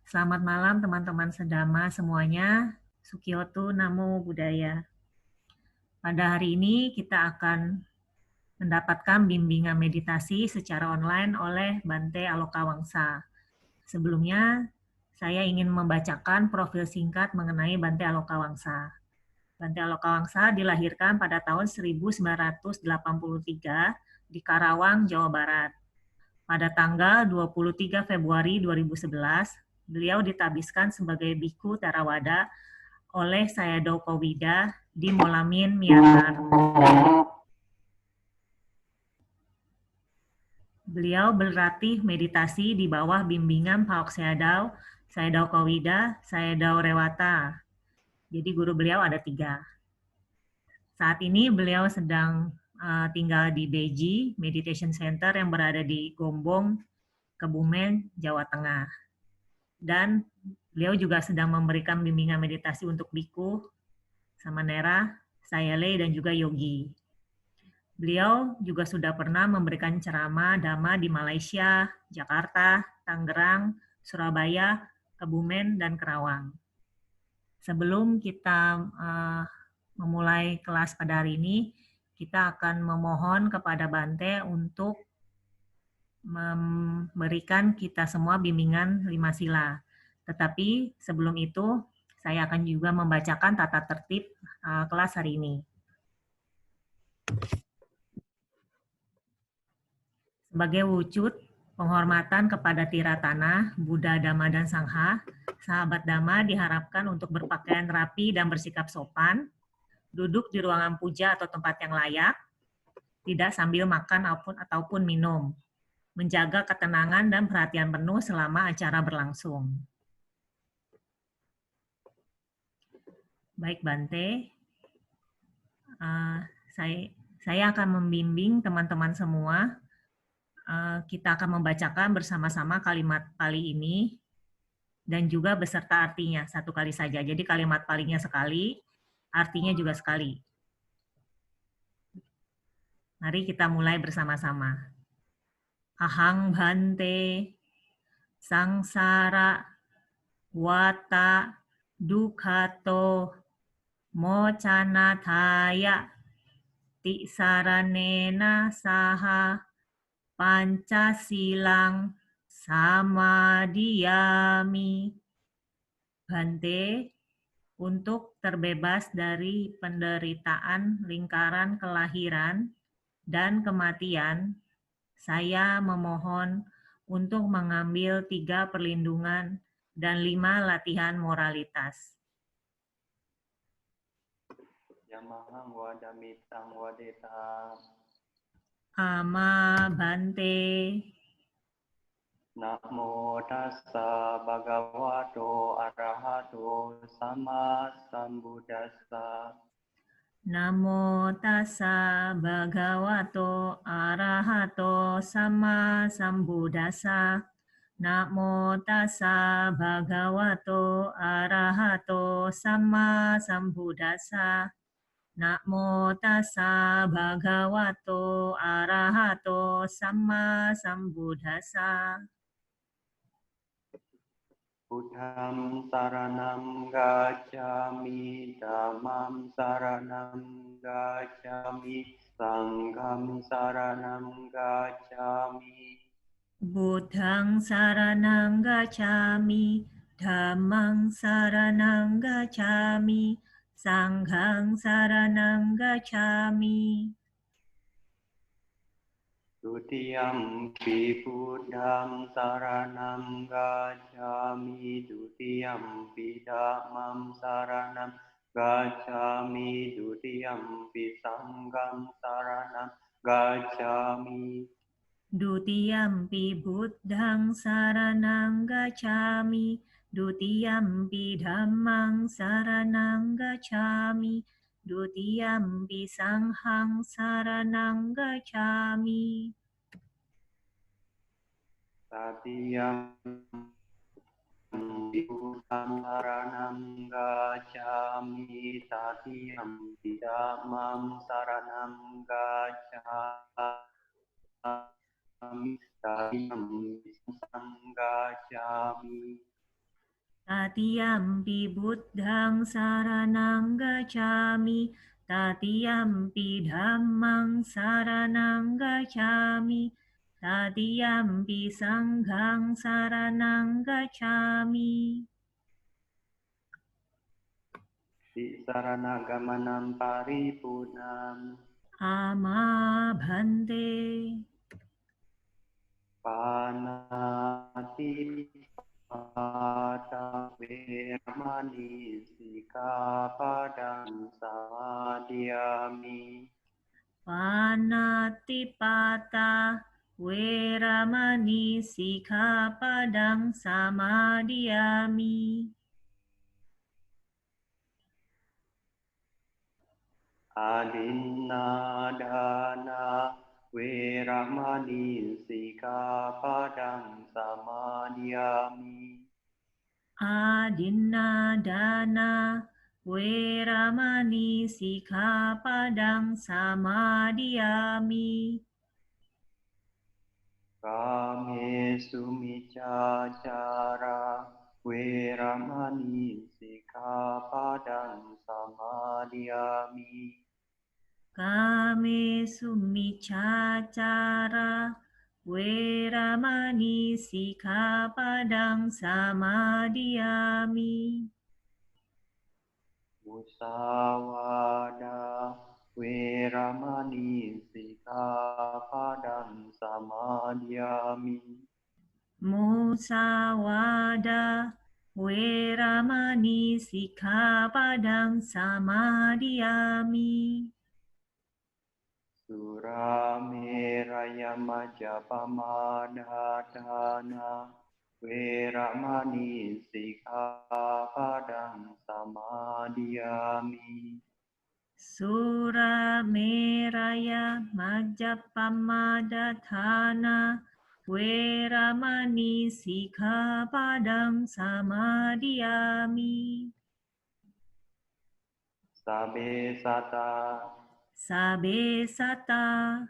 Selamat malam teman-teman sedama semuanya. Sukiyoto Namo Buddhaya. Pada hari ini kita akan mendapatkan bimbingan meditasi secara online oleh Bante Aloka Wangsa. Sebelumnya, saya ingin membacakan profil singkat mengenai Bante Aloka Wangsa. Bante Aloka Wangsa dilahirkan pada tahun 1983 di Karawang, Jawa Barat. Pada tanggal 23 Februari 2011, beliau ditabiskan sebagai Biku Theravada oleh Sayadaw Kowida di Molamin, Myanmar. Beliau berlatih meditasi di bawah bimbingan Paok Sayadaw, Sayadaw Kowida, Sayadaw Rewata. Jadi guru beliau ada 3. Saat ini beliau sedang tinggal di Beji Meditation Center yang berada di Gombong, Kebumen, Jawa Tengah. Dan beliau juga sedang memberikan bimbingan meditasi untuk biku, samanera, sayale, dan juga yogi. Beliau juga sudah pernah memberikan ceramah dhamma di Malaysia, Jakarta, Tangerang, Surabaya, Kebumen, dan Kerawang. Sebelum kita memulai kelas pada hari ini, kita akan memohon kepada Bante untuk memberikan kita semua bimbingan 5 sila. Tetapi sebelum itu, saya akan juga membacakan tata tertib kelas hari ini. Sebagai wujud penghormatan kepada Tiratana, Buddha, Dhamma, dan Sangha, sahabat Dhamma diharapkan untuk berpakaian rapi dan bersikap sopan, duduk di ruangan puja atau tempat yang layak, tidak sambil makan ataupun minum, menjaga ketenangan dan perhatian penuh selama acara berlangsung. Baik Bante, saya akan membimbing teman-teman semua. Kita akan membacakan bersama-sama kalimat pali ini dan juga beserta artinya 1 kali saja. Jadi kalimat palinya sekali, artinya juga sekali. Mari kita mulai bersama-sama. Ahang bhante sangsara wata dukhato mocanataya tisaranena saha pancasilang samadiyami. Bante, untuk terbebas dari penderitaan lingkaran kelahiran dan kematian, saya memohon untuk mengambil 3 perlindungan dan 5 latihan moralitas. Yamahang wadamitang wadeta. Ama Bante. Namo tassa bhagavato arahato sama sambuddhassa. Namo tassa bhagavato arahato sama sambuddhassa. Namo tassa bhagavato arahato sama sambuddhassa. Namo tassa bhagavato arahato sama sambuddhassa. Buddham saranam gacchami, dhammam saranam gacchami, sangham saranam gacchami. Buddhang saranang gacchami, dhammang saranang gacchami, sanghang saranang gacchami. Dutiyampi buddham saranam gacchami, dutiyampi dhammam saranam gacchami, dutiyampi sangham saranam gacchami. Dutiyampi buddhang saranang gacchami, dutiyampi dhammang saranang gacchami, dutiyampi sanghang saranang gacchami. Tatiyampi buddham saranam gacchami, tatiyampi dhammam saranam gacchami, tatiyampi sangham gacchami. Tatiyampi buddhang saranang gacchami. Tatiyampi dhammang saranang gacchami. Tatiyampi sanghang saranang gacchami. Tisaranagamanam paripurnam. Ama bhante. Panatipata veramani sikkhapadang samadhiyami. Panatipata veramani sikkhapadang samadhiyami. Adinadana veramani sikkhapadang samadhiyami. Adinadana veramani sikkhapadang samadhiyami. Kamesu miccācara veramani sikkhapadang samadhiyami. Kamesu miccacara veramani sikkhapadang samadhiyami. Musawada veramani sikkhapadang samadhiyami. Musawada veramani sikkhapadang samadhiyami. Surameraya majapamadatana veramani sikkhapadang samadhiyami. Surameraya majapamadatthana veramani sikkhapadang samadhiyami. Sabesata Sabesata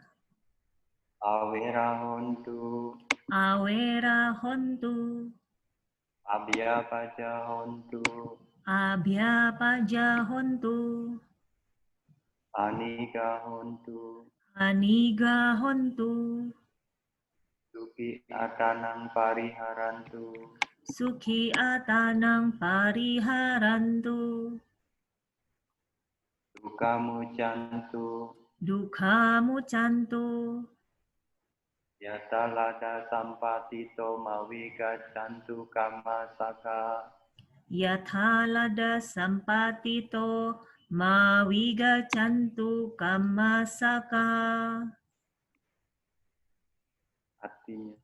averahontu averahontu abhyapajahontu abhyapajahontu anigahontu anigahontu suki atanang pariharantu sukhi atanang pariharantu dukamucantu dukhamucantu yatalada sampatito mavigacantu kammasaka yathalada sampatito mavigacantu kammasaka. artinya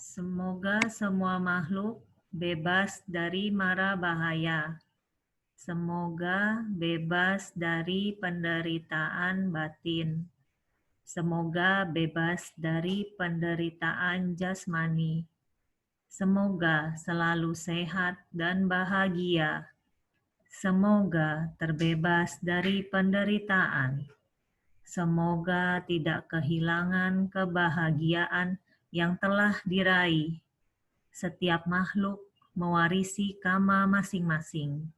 Semoga semua makhluk bebas dari mara bahaya. Semoga bebas dari penderitaan batin. Semoga bebas dari penderitaan jasmani. Semoga selalu sehat dan bahagia. Semoga terbebas dari penderitaan. Semoga tidak kehilangan kebahagiaan yang telah diraih. Setiap makhluk mewarisi karma masing-masing.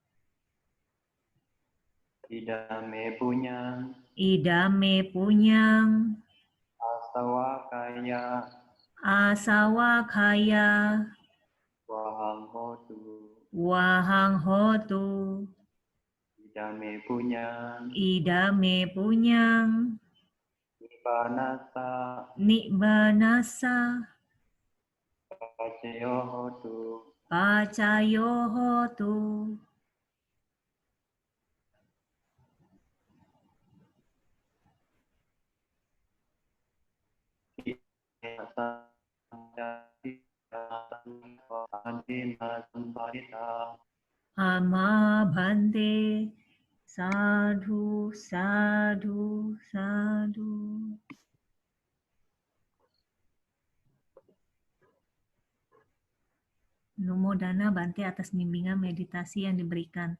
idame punya Idame punyang asawakaya asawakaya wahanghotu wahang hotu. idame punya Idame punyang nibanasa nibanasa pacayohotu pacayo hotu. Ama bhante. Sadhu, sadhu, sadhu. Namo Dana Bante atas bimbingan meditasi yang diberikan.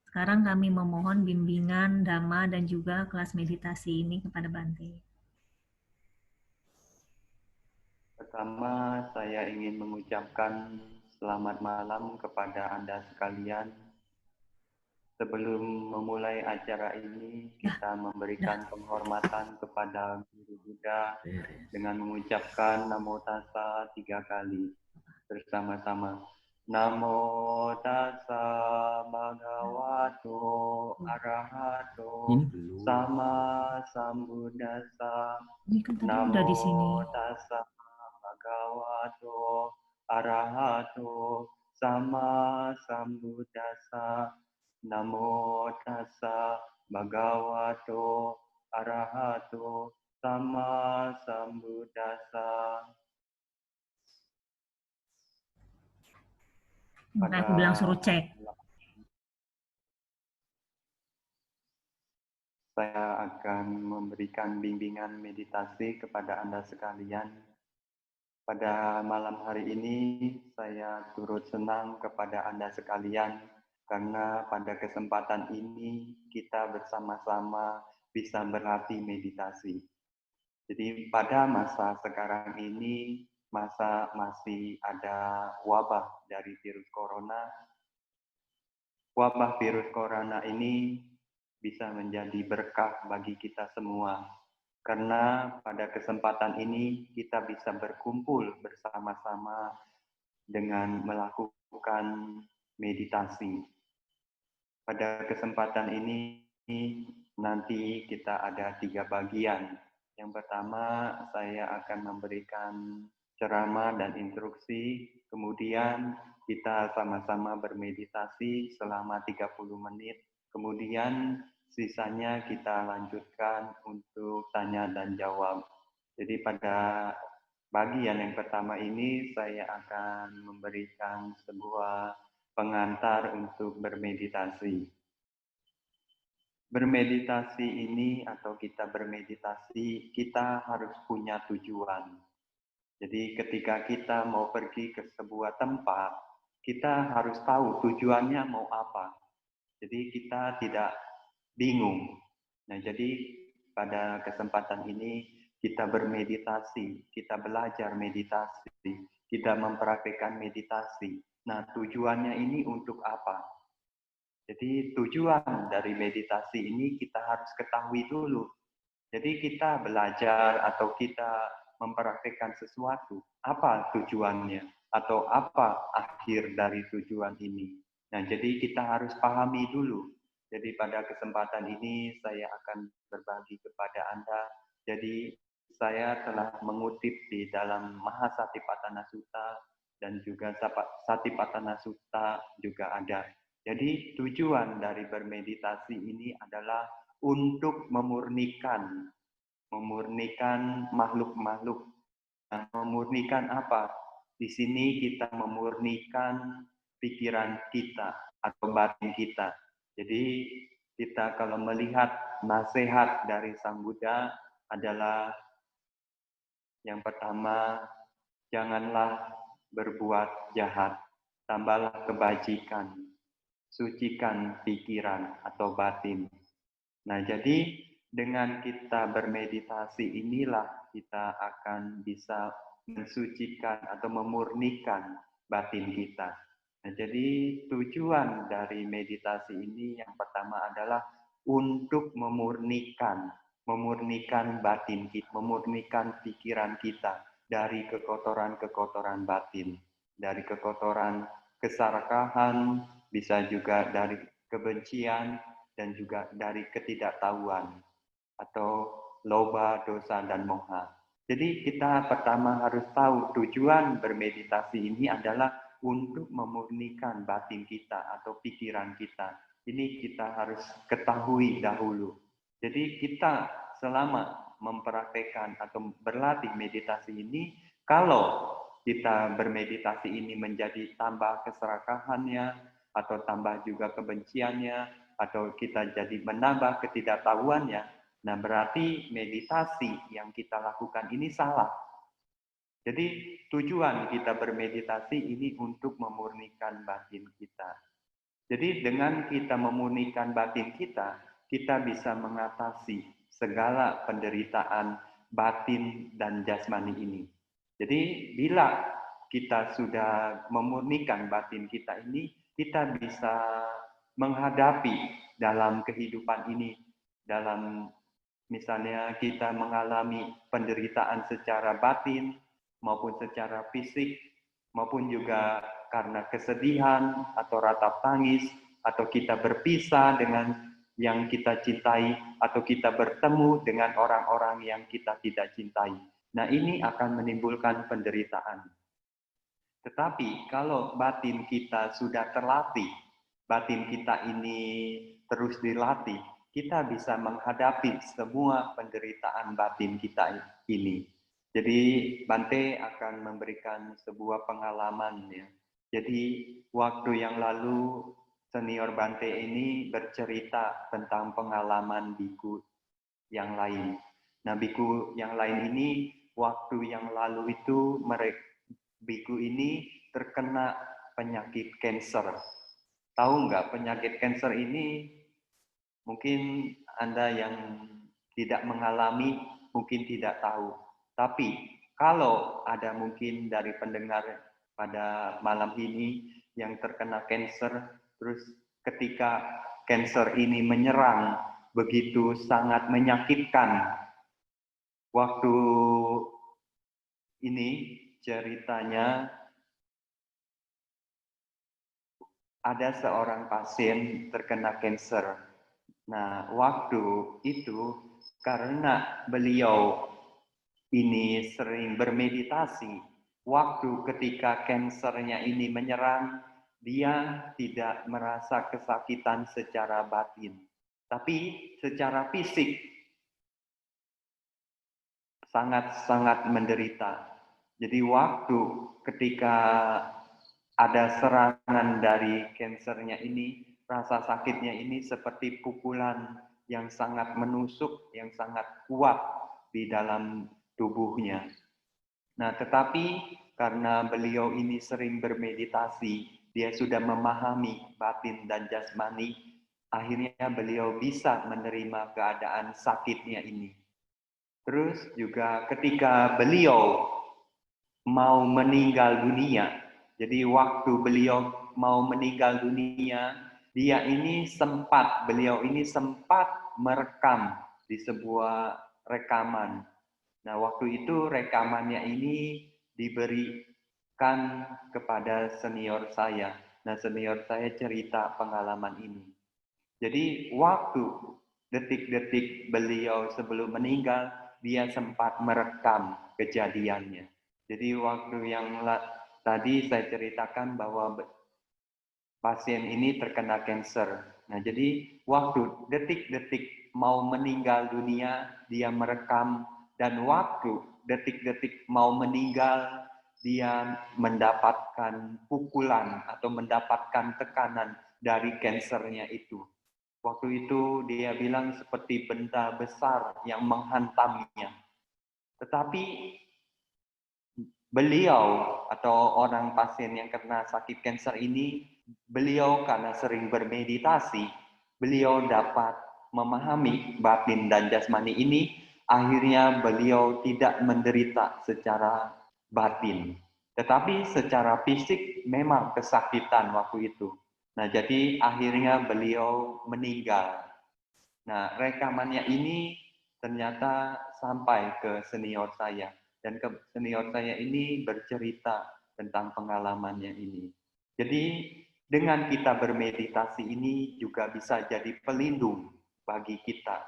Sekarang kami memohon bimbingan Dhamma dan juga kelas meditasi ini kepada Bante. Pertama, saya ingin mengucapkan Selamat malam kepada Anda sekalian. Sebelum memulai acara ini, kita memberikan penghormatan kepada Guru Buddha dengan mengucapkan Namo Tassa 3 kali bersama-sama. Namo Tassa Bhagavato Arahato Sama Sambuddhassa. Ini kan tadi udah Namo di sini. Tassa Bhagavato Arahato Sama Sambuddhassa. Namo Tassa Bhagavato Arahato Sama Sambuddhassa. Makanya aku bilang suruh cek. Saya akan memberikan bimbingan meditasi kepada Anda sekalian. Pada malam hari ini, saya turut senang kepada Anda sekalian, karena pada kesempatan ini kita bersama-sama bisa berlatih meditasi. Jadi pada masa sekarang ini, masa masih ada wabah dari virus corona. Wabah virus corona ini bisa menjadi berkah bagi kita semua. Karena pada kesempatan ini kita bisa berkumpul bersama-sama dengan melakukan meditasi. Pada kesempatan ini nanti kita ada 3 bagian. Yang pertama, saya akan memberikan ceramah dan instruksi, kemudian kita sama-sama bermeditasi selama 30 menit, kemudian sisanya kita lanjutkan untuk tanya dan jawab. Jadi pada bagian yang pertama ini saya akan memberikan sebuah pengantar untuk bermeditasi. Bermeditasi ini atau kita bermeditasi, kita harus punya tujuan. Jadi ketika kita mau pergi ke sebuah tempat, kita harus tahu tujuannya mau apa. Jadi kita tidak bingung. Nah, jadi pada kesempatan ini kita bermeditasi, kita belajar meditasi, kita mempraktikkan meditasi. Nah, tujuannya ini untuk apa? Jadi tujuan dari meditasi ini kita harus ketahui dulu. Jadi kita belajar atau kita mempraktikkan sesuatu, apa tujuannya? Atau apa akhir dari tujuan ini? Nah, jadi kita harus pahami dulu. Jadi pada kesempatan ini saya akan berbagi kepada Anda. Jadi saya telah mengutip di dalam Mahasatipatthana Sutta dan juga Satipatthana Sutta juga ada. Jadi tujuan dari bermeditasi ini adalah untuk memurnikan makhluk-makhluk. Nah, memurnikan apa? Di sini kita memurnikan pikiran kita atau batin kita. Jadi kita kalau melihat nasihat dari Sang Buddha adalah yang pertama, janganlah berbuat jahat, tambahlah kebajikan, sucikan pikiran atau batin. Nah, jadi dengan kita bermeditasi inilah kita akan bisa mensucikan atau memurnikan batin kita. Nah, jadi tujuan dari meditasi ini yang pertama adalah untuk memurnikan batin kita, memurnikan pikiran kita dari kekotoran-kekotoran batin, dari kekotoran keserakahan, bisa juga dari kebencian, dan juga dari ketidaktahuan atau loba, dosa, dan moha. Jadi kita pertama harus tahu tujuan bermeditasi ini adalah untuk memurnikan batin kita atau pikiran kita. Ini kita harus ketahui dahulu. Jadi kita selama mempraktekkan atau berlatih meditasi ini, kalau kita bermeditasi ini menjadi tambah keserakahannya atau tambah juga kebenciannya, atau kita jadi menambah ketidaktahuannya, nah berarti meditasi yang kita lakukan ini salah. Jadi tujuan kita bermeditasi ini untuk memurnikan batin kita. Jadi dengan kita memurnikan batin kita, kita bisa mengatasi segala penderitaan batin dan jasmani ini. Jadi bila kita sudah memurnikan batin kita ini, kita bisa menghadapi dalam kehidupan ini, dalam misalnya kita mengalami penderitaan secara batin maupun secara fisik, maupun juga karena kesedihan atau ratap tangis, atau kita berpisah dengan yang kita cintai, atau kita bertemu dengan orang-orang yang kita tidak cintai. Nah, ini akan menimbulkan penderitaan. Tetapi kalau batin kita sudah terlatih, batin kita ini terus dilatih, kita bisa menghadapi semua penderitaan batin kita ini. Jadi Bante akan memberikan sebuah pengalaman ya. Jadi waktu yang lalu senior Bante ini bercerita tentang pengalaman biku yang lain. Nah, biku yang lain ini waktu yang lalu itu biku ini terkena penyakit kanker. Tahu nggak penyakit kanker ini? Mungkin Anda yang tidak mengalami mungkin tidak tahu. Tapi kalau ada mungkin dari pendengar pada malam ini yang terkena kanker, terus ketika kanker ini menyerang begitu sangat menyakitkan. Waktu ini ceritanya ada seorang pasien terkena kanker. Nah, waktu itu karena beliau ini sering bermeditasi, waktu ketika kankernya ini menyerang, dia tidak merasa kesakitan secara batin, tapi secara fisik sangat-sangat menderita. Jadi waktu ketika ada serangan dari kankernya ini, rasa sakitnya ini seperti pukulan yang sangat menusuk, yang sangat kuat di dalam tubuhnya. Nah, tetapi karena beliau ini sering bermeditasi, dia sudah memahami batin dan jasmani, akhirnya beliau bisa menerima keadaan sakitnya ini. Terus juga ketika beliau mau meninggal dunia, jadi waktu beliau mau meninggal dunia, beliau ini sempat merekam di sebuah rekaman. Nah, waktu itu rekamannya ini diberikan kepada senior saya. Nah, senior saya cerita pengalaman ini. Jadi waktu detik-detik beliau sebelum meninggal, dia sempat merekam kejadiannya. Jadi waktu yang tadi saya ceritakan bahwa pasien ini terkena kanker. Nah, jadi waktu detik-detik mau meninggal dunia, dia merekam, dan waktu detik-detik mau meninggal, dia mendapatkan pukulan atau mendapatkan tekanan dari kankernya itu. Waktu itu dia bilang seperti benda besar yang menghantamnya. Tetapi beliau atau orang pasien yang kena sakit kanker ini, beliau karena sering bermeditasi, beliau dapat memahami batin dan jasmani ini, akhirnya beliau tidak menderita secara batin. Tetapi secara fisik memang kesakitan waktu itu. Nah, jadi akhirnya beliau meninggal. Nah, rekamannya ini ternyata sampai ke senior saya. Dan senior saya ini bercerita tentang pengalamannya ini. Jadi, dengan kita bermeditasi ini juga bisa jadi pelindung bagi kita.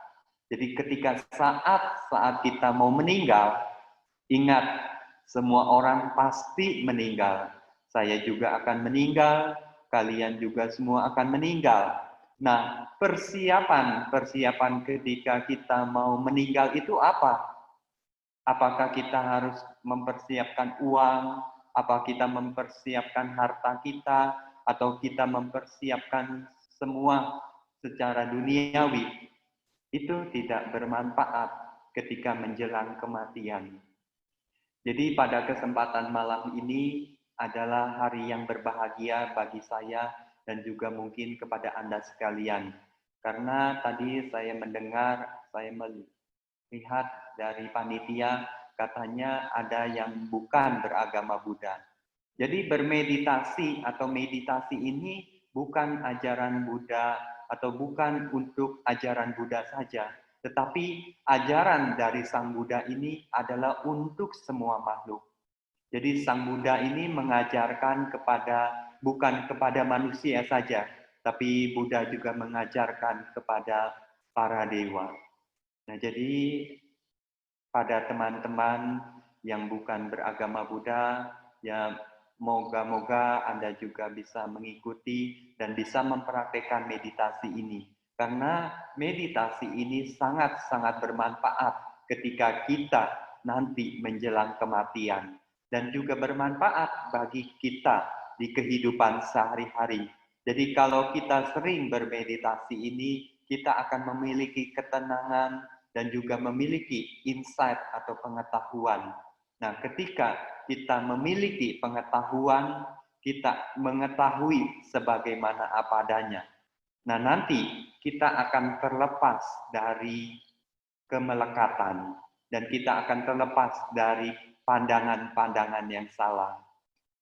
Jadi ketika saat kita mau meninggal, ingat semua orang pasti meninggal. Saya juga akan meninggal, kalian juga semua akan meninggal. Nah, persiapan ketika kita mau meninggal itu apa? Apakah kita harus mempersiapkan uang? Apa kita mempersiapkan harta kita? Atau kita mempersiapkan semua secara duniawi? Itu tidak bermanfaat ketika menjelang kematian. Jadi pada kesempatan malam ini adalah hari yang berbahagia bagi saya dan juga mungkin kepada Anda sekalian. Karena tadi saya melihat dari panitia katanya ada yang bukan beragama Buddha. Jadi bermeditasi atau meditasi ini bukan ajaran Buddha atau bukan untuk ajaran Buddha saja, tetapi ajaran dari Sang Buddha ini adalah untuk semua makhluk. Jadi Sang Buddha ini mengajarkan bukan kepada manusia saja, tapi Buddha juga mengajarkan kepada para dewa. Nah, jadi pada teman-teman yang bukan beragama Buddha, ya moga-moga Anda juga bisa mengikuti dan bisa mempraktekkan meditasi ini. Karena meditasi ini sangat-sangat bermanfaat ketika kita nanti menjelang kematian. Dan juga bermanfaat bagi kita di kehidupan sehari-hari. Jadi kalau kita sering bermeditasi ini, kita akan memiliki ketenangan, dan juga memiliki insight atau pengetahuan. Nah, ketika kita memiliki pengetahuan, kita mengetahui sebagaimana apa adanya. Nah, nanti kita akan terlepas dari kemelekatan dan kita akan terlepas dari pandangan-pandangan yang salah.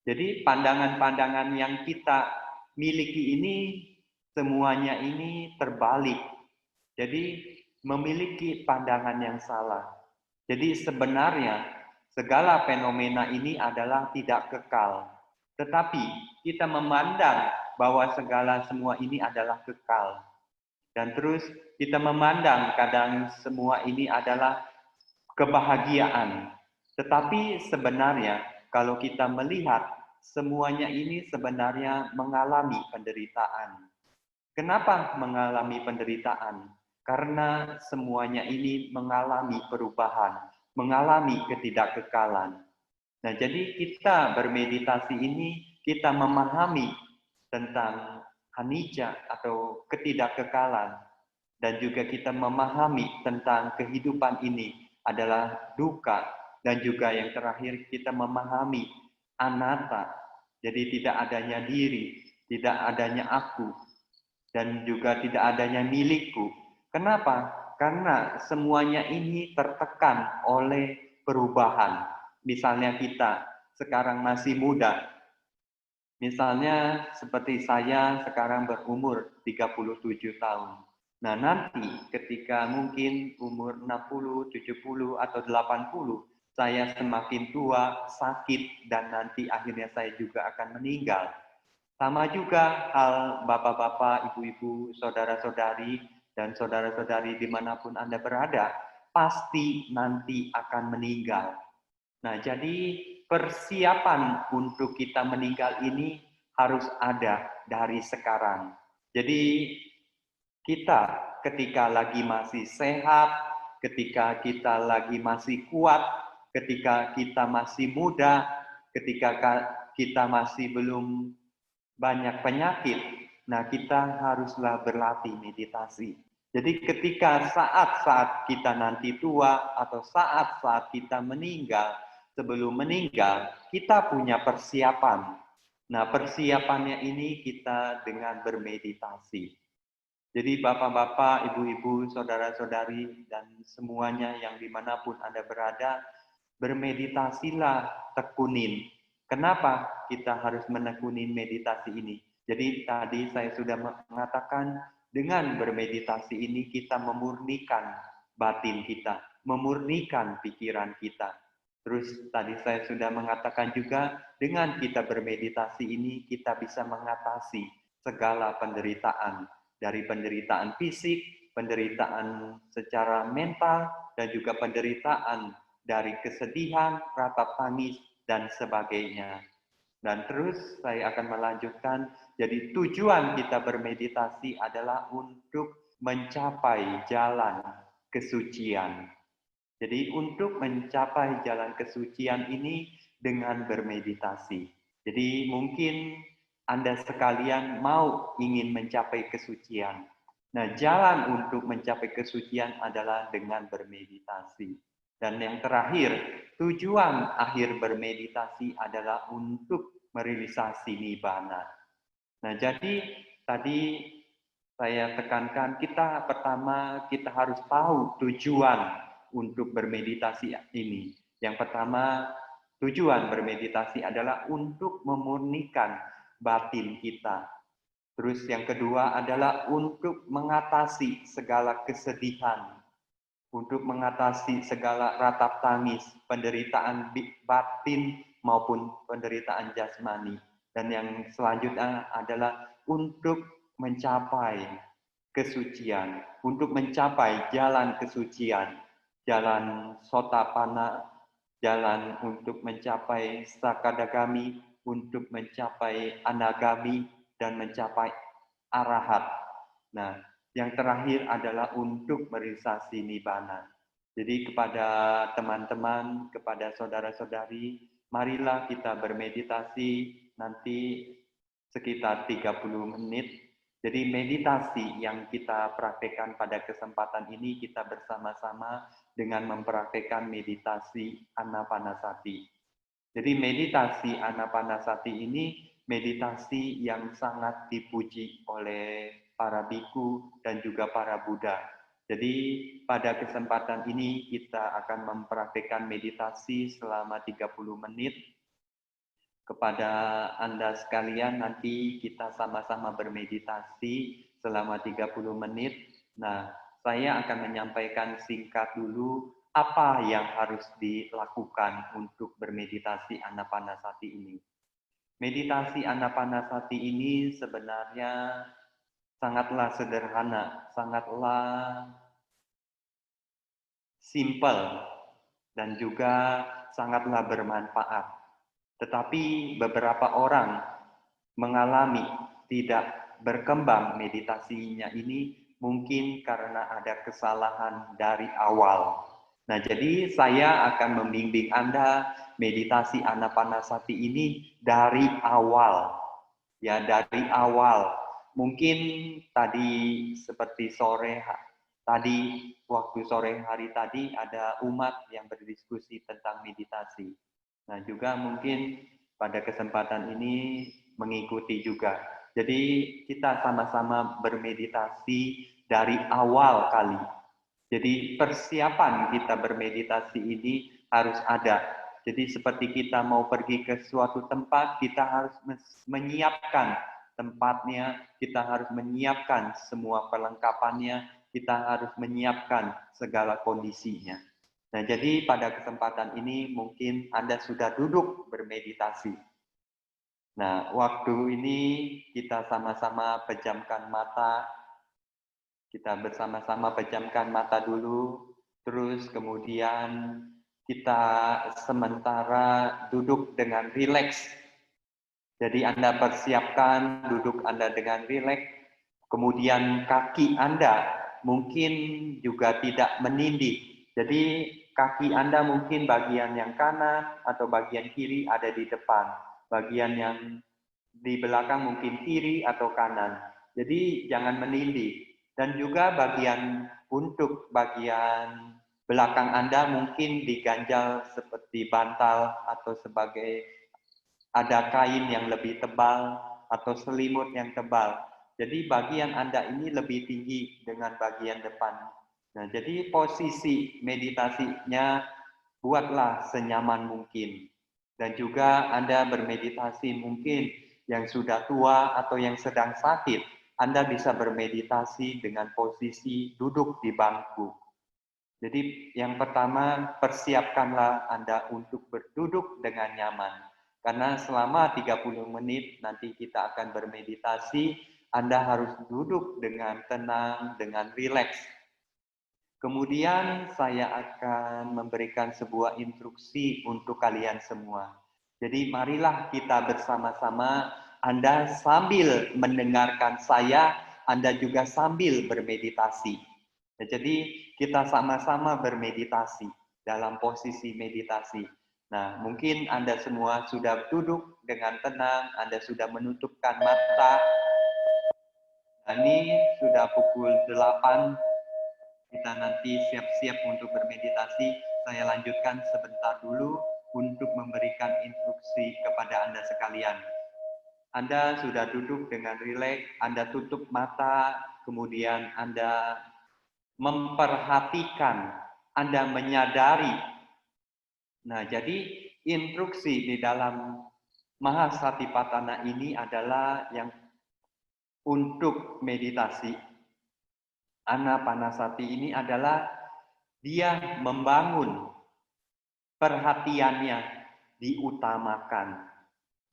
Jadi pandangan-pandangan yang kita miliki ini semuanya ini terbalik. Jadi memiliki pandangan yang salah. Jadi sebenarnya segala fenomena ini adalah tidak kekal. Tetapi kita memandang bahwa segala semua ini adalah kekal. Dan terus kita memandang kadang semua ini adalah kebahagiaan. Tetapi sebenarnya kalau kita melihat semuanya ini sebenarnya mengalami penderitaan. Kenapa mengalami penderitaan? Karena semuanya ini mengalami perubahan, mengalami ketidakkekalan. Nah, jadi kita bermeditasi ini, kita memahami tentang anicca atau ketidakkekalan, dan juga kita memahami tentang kehidupan ini adalah duka, dan juga yang terakhir kita memahami anatta, jadi tidak adanya diri, tidak adanya aku, dan juga tidak adanya milikku. Kenapa? Karena semuanya ini tertekan oleh perubahan. Misalnya kita sekarang masih muda. Misalnya seperti saya sekarang berumur 37 tahun. Nah, nanti ketika mungkin umur 60, 70, atau 80, saya semakin tua, sakit, dan nanti akhirnya saya juga akan meninggal. Sama juga hal bapak-bapak, ibu-ibu, saudara-saudari, dan saudara-saudari dimanapun Anda berada, pasti nanti akan meninggal. Nah, jadi persiapan untuk kita meninggal ini harus ada dari sekarang. Jadi kita ketika lagi masih sehat, ketika kita lagi masih kuat, ketika kita masih muda, ketika kita masih belum banyak penyakit, nah kita haruslah berlatih meditasi. Jadi ketika saat-saat kita nanti tua atau saat-saat kita meninggal, sebelum meninggal, kita punya persiapan. Nah, persiapannya ini kita dengan bermeditasi. Jadi bapak-bapak, ibu-ibu, saudara-saudari, dan semuanya yang dimanapun Anda berada, bermeditasilah, tekunin. Kenapa kita harus menekunin meditasi ini? Jadi tadi saya sudah mengatakan, dengan bermeditasi ini kita memurnikan batin kita, memurnikan pikiran kita. Terus tadi saya sudah mengatakan juga, dengan kita bermeditasi ini kita bisa mengatasi segala penderitaan, dari penderitaan fisik, penderitaan secara mental, dan juga penderitaan dari kesedihan, rasa tangis, dan sebagainya. Dan terus saya akan melanjutkan, jadi tujuan kita bermeditasi adalah untuk mencapai jalan kesucian. Jadi untuk mencapai jalan kesucian ini dengan bermeditasi. Jadi mungkin Anda sekalian ingin mencapai kesucian. Nah, jalan untuk mencapai kesucian adalah dengan bermeditasi. Dan yang terakhir, tujuan akhir bermeditasi adalah untuk merealisasi nibbana. Nah, jadi tadi saya tekankan, pertama kita harus tahu tujuan untuk bermeditasi ini. Yang pertama, tujuan bermeditasi adalah untuk memurnikan batin kita. Terus yang kedua adalah untuk mengatasi segala kesedihan, untuk mengatasi segala ratap tangis, penderitaan batin maupun penderitaan jasmani. Dan yang selanjutnya adalah untuk mencapai kesucian, untuk mencapai jalan kesucian, jalan Sotapanna, jalan untuk mencapai Sakadagami, untuk mencapai Anagami, dan mencapai Arahat. Nah, yang terakhir adalah untuk merealisasi Nibbana. Jadi kepada teman-teman, kepada saudara-saudari, marilah kita bermeditasi nanti sekitar 30 menit. Jadi meditasi yang kita praktekkan pada kesempatan ini, kita bersama-sama dengan mempraktekkan meditasi Anapanasati. Jadi meditasi Anapanasati ini meditasi yang sangat dipuji oleh para biku dan juga para Buddha. Jadi pada kesempatan ini kita akan mempraktikkan meditasi selama 30 menit. Kepada Anda sekalian nanti kita sama-sama bermeditasi selama 30 menit. Nah, saya akan menyampaikan singkat dulu apa yang harus dilakukan untuk bermeditasi Anapanasati ini. Meditasi Anapanasati ini sebenarnya sangatlah sederhana, sangatlah simple, dan juga sangatlah bermanfaat. Tetapi beberapa orang mengalami tidak berkembang meditasinya ini mungkin karena ada kesalahan dari awal. Nah, jadi saya akan membimbing Anda meditasi Anapanasati ini dari awal. Ya, dari awal. Mungkin tadi seperti waktu sore hari tadi ada umat yang berdiskusi tentang meditasi. Nah, juga mungkin pada kesempatan ini mengikuti juga. Jadi kita sama-sama bermeditasi dari awal kali. Jadi persiapan kita bermeditasi ini harus ada. Jadi seperti kita mau pergi ke suatu tempat, kita harus menyiapkan tempatnya, kita harus menyiapkan semua perlengkapannya, kita harus menyiapkan segala kondisinya. Nah, jadi pada kesempatan ini mungkin Anda sudah duduk bermeditasi. Nah, waktu ini kita sama-sama pejamkan mata. Kita bersama-sama pejamkan mata dulu, terus kemudian kita sementara duduk dengan rileks. Jadi Anda persiapkan duduk Anda dengan rileks, kemudian kaki Anda mungkin juga tidak menindih. Jadi kaki Anda mungkin bagian yang kanan atau bagian kiri ada di depan, bagian yang di belakang mungkin kiri atau kanan. Jadi jangan menindih. Dan juga untuk bagian belakang Anda mungkin diganjal seperti bantal atau sebagai ada kain yang lebih tebal atau selimut yang tebal. Jadi bagian Anda ini lebih tinggi dengan bagian depan. Nah, jadi posisi meditasinya buatlah senyaman mungkin. Dan juga Anda bermeditasi mungkin yang sudah tua atau yang sedang sakit, Anda bisa bermeditasi dengan posisi duduk di bangku. Jadi yang pertama, persiapkanlah Anda untuk berduduk dengan nyaman. Karena selama 30 menit nanti kita akan bermeditasi, Anda harus duduk dengan tenang, dengan rileks. Kemudian saya akan memberikan sebuah instruksi untuk kalian semua. Jadi marilah kita bersama-sama, Anda sambil mendengarkan saya, Anda juga sambil bermeditasi. Nah, jadi kita sama-sama bermeditasi dalam posisi meditasi. Nah, mungkin Anda semua sudah duduk dengan tenang, Anda sudah menutupkan mata. Nah, ini sudah pukul 8. Kita nanti siap-siap untuk bermeditasi. Saya lanjutkan sebentar dulu untuk memberikan instruksi kepada Anda sekalian. Anda sudah duduk dengan rileks, Anda tutup mata, kemudian Anda memperhatikan, Anda menyadari. Nah, jadi instruksi di dalam Mahasatipatthana ini adalah yang untuk meditasi. Anapanasati ini adalah dia membangun perhatiannya diutamakan.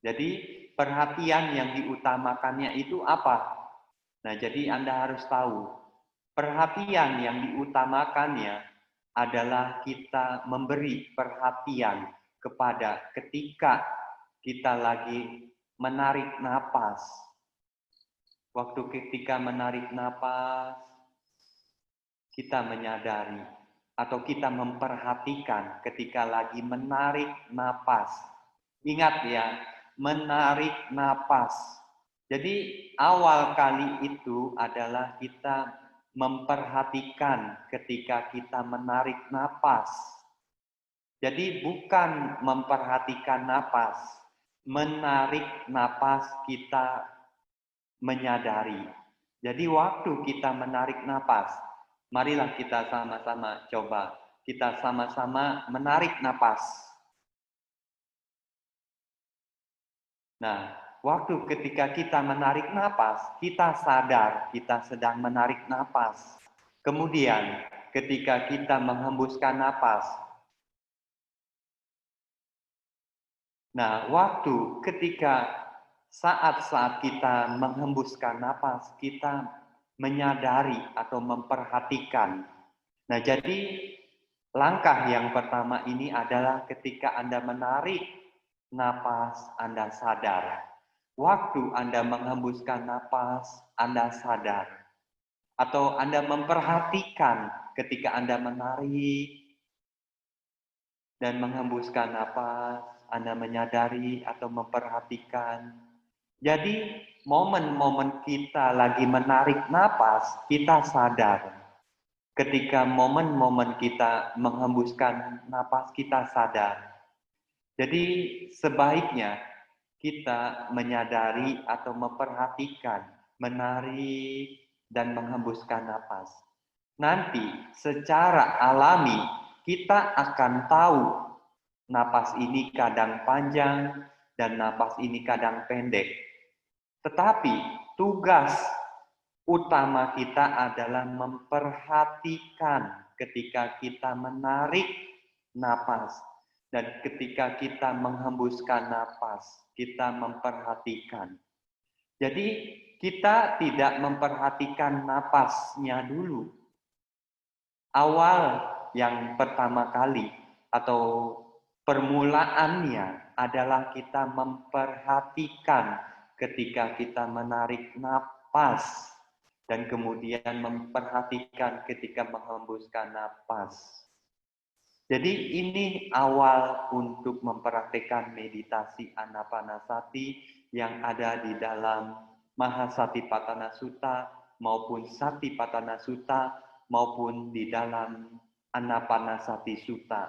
Jadi perhatian yang diutamakannya itu apa? Nah, jadi Anda harus tahu, perhatian yang diutamakannya adalah kita memberi perhatian kepada ketika kita lagi menarik napas. Waktu ketika menarik napas, kita menyadari atau kita memperhatikan ketika lagi menarik napas. Ingat ya, menarik napas. Jadi awal kali itu adalah kita memperhatikan ketika kita menarik napas. Jadi bukan memperhatikan napas, menarik napas kita menyadari. Jadi waktu kita menarik napas, marilah kita sama-sama coba. Kita sama-sama menarik napas. Nah, waktu ketika kita menarik napas, kita sadar kita sedang menarik napas. Kemudian ketika kita menghembuskan napas, nah waktu ketika saat-saat kita menghembuskan napas, kita menyadari atau memperhatikan. Nah, jadi langkah yang pertama ini adalah ketika Anda menarik napas, Anda sadar. Waktu Anda menghembuskan napas, Anda sadar. Atau Anda memperhatikan ketika Anda menarik dan menghembuskan napas, Anda menyadari atau memperhatikan. Jadi momen-momen kita lagi menarik napas, kita sadar. Ketika momen-momen kita menghembuskan napas, kita sadar. Jadi sebaiknya kita menyadari atau memperhatikan, menarik dan menghembuskan napas. Nanti secara alami kita akan tahu napas ini kadang panjang dan napas ini kadang pendek. Tetapi tugas utama kita adalah memperhatikan ketika kita menarik napas dan ketika kita menghembuskan napas, kita memperhatikan. Jadi kita tidak memperhatikan napasnya dulu. Awal yang pertama kali atau permulaannya adalah kita memperhatikan ketika kita menarik napas dan kemudian memperhatikan ketika menghembuskan napas. Jadi ini awal untuk mempraktikkan meditasi Anapanasati yang ada di dalam Mahasatipatthana Sutta maupun Satipatthana Sutta maupun di dalam Anapanasati Sutta.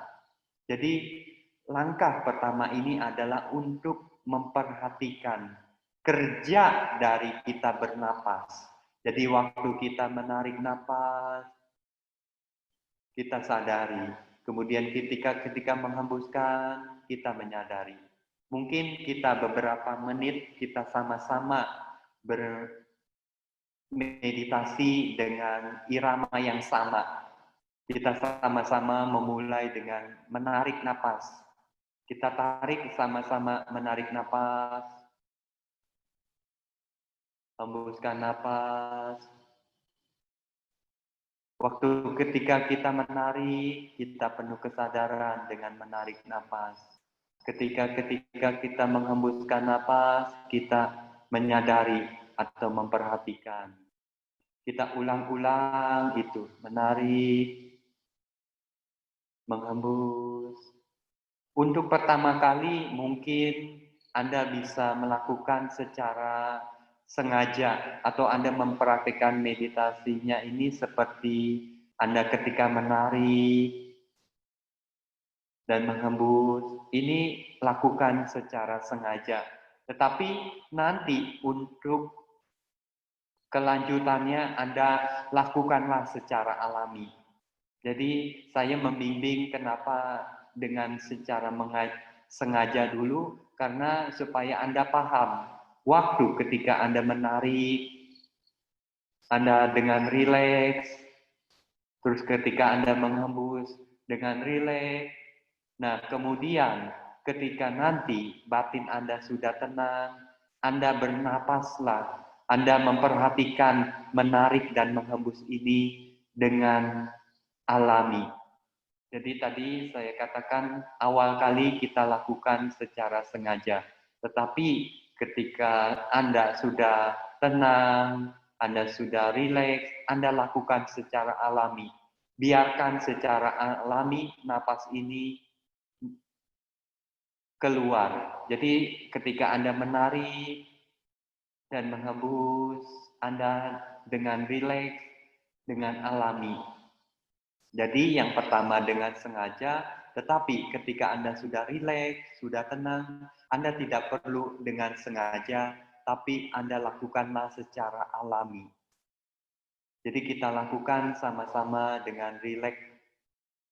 Jadi langkah pertama ini adalah untuk memperhatikan kerja dari kita bernapas. Jadi waktu kita menarik napas, kita sadari. Kemudian ketika menghembuskan, kita menyadari. Mungkin kita beberapa menit kita sama-sama bermeditasi dengan irama yang sama. Kita sama-sama memulai dengan menarik napas. Kita tarik sama-sama menarik napas. Hembuskan napas. Waktu ketika kita menarik, kita penuh kesadaran dengan menarik napas. Ketika kita menghembuskan napas, kita menyadari atau memperhatikan. Kita ulang-ulang itu, menarik, menghembus. Untuk pertama kali mungkin Anda bisa melakukan secara sengaja atau Anda mempraktikkan meditasinya ini seperti Anda ketika menarik dan menghembus. Ini lakukan secara sengaja. Tetapi nanti untuk kelanjutannya Anda lakukanlah secara alami. Jadi saya membimbing kenapa dengan secara sengaja dulu, karena supaya Anda paham waktu ketika Anda menarik, Anda dengan rileks, terus ketika Anda menghembus dengan rileks. Nah, kemudian ketika nanti batin Anda sudah tenang, Anda bernapaslah. Anda memperhatikan menarik dan menghembus ini dengan alami. Jadi tadi saya katakan awal kali kita lakukan secara sengaja. Tetapi ketika Anda sudah tenang, Anda sudah rileks, Anda lakukan secara alami. Biarkan secara alami napas ini keluar. Jadi ketika Anda menarik dan menghembus, Anda dengan rileks, dengan alami. Jadi yang pertama dengan sengaja, tetapi ketika Anda sudah rileks, sudah tenang, Anda tidak perlu dengan sengaja, tapi Anda lakukanlah secara alami. Jadi kita lakukan sama-sama dengan rileks,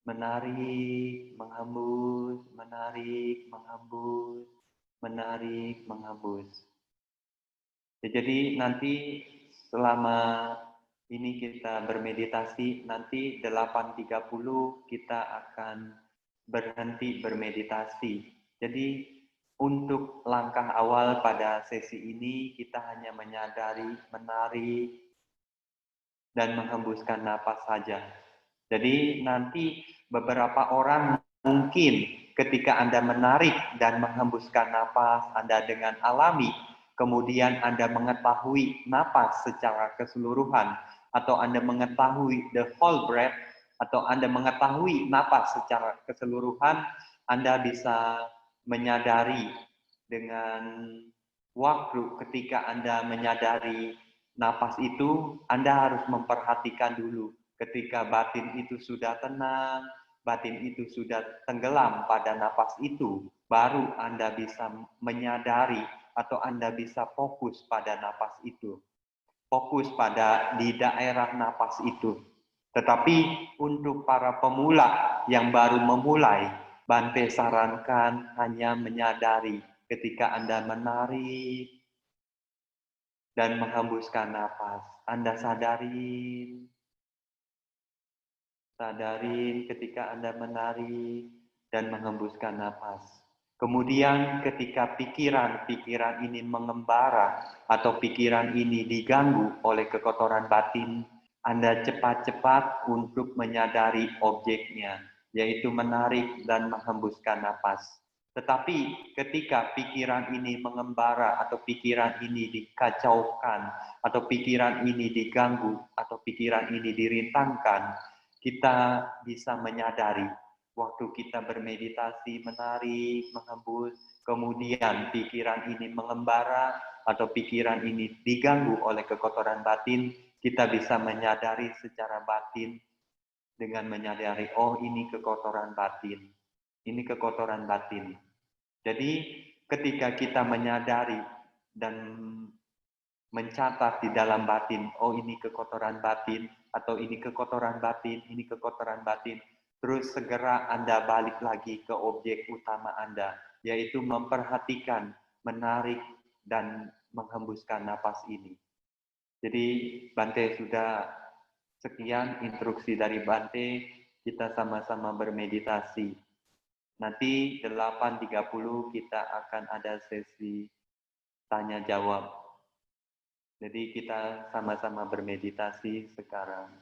menarik, menghembus, menarik, menghembus, menarik, menghembus. Jadi nanti selama ini kita bermeditasi, nanti 8.30 kita akan berhenti bermeditasi. Jadi untuk langkah awal pada sesi ini kita hanya menyadari, menarik, dan menghembuskan napas saja. Jadi nanti beberapa orang mungkin ketika Anda menarik dan menghembuskan napas Anda dengan alami, kemudian Anda mengetahui napas secara keseluruhan, atau Anda mengetahui the whole breath, atau Anda mengetahui napas secara keseluruhan, Anda bisa menyadari dengan waktu ketika Anda menyadari napas itu, Anda harus memperhatikan dulu. Ketika batin itu sudah tenang, batin itu sudah tenggelam pada napas itu, baru Anda bisa menyadari atau Anda bisa fokus pada napas itu. Fokus pada di daerah napas itu. Tetapi untuk para pemula yang baru memulai, Bante sarankan hanya menyadari ketika Anda menarik dan menghembuskan napas. Anda sadarin ketika Anda menarik dan menghembuskan napas. Kemudian ketika pikiran ini mengembara atau pikiran ini diganggu oleh kekotoran batin, Anda cepat-cepat untuk menyadari objeknya, yaitu menarik dan menghembuskan napas. Tetapi ketika pikiran ini mengembara atau pikiran ini dikacaukan atau pikiran ini diganggu atau pikiran ini dirintangkan, kita bisa menyadari waktu kita bermeditasi, menarik, menghembus, kemudian pikiran ini mengembara atau pikiran ini diganggu oleh kekotoran batin, kita bisa menyadari secara batin dengan menyadari, oh ini kekotoran batin, ini kekotoran batin. Jadi ketika kita menyadari dan mencatat di dalam batin, oh ini kekotoran batin, atau ini kekotoran batin, ini kekotoran batin, terus segera Anda balik lagi ke objek utama Anda, yaitu memperhatikan, menarik, dan menghembuskan napas ini. Jadi Bante sudah sekian instruksi dari Bante, kita sama-sama bermeditasi. Nanti 8.30 kita akan ada sesi tanya jawab. Jadi kita sama-sama bermeditasi sekarang.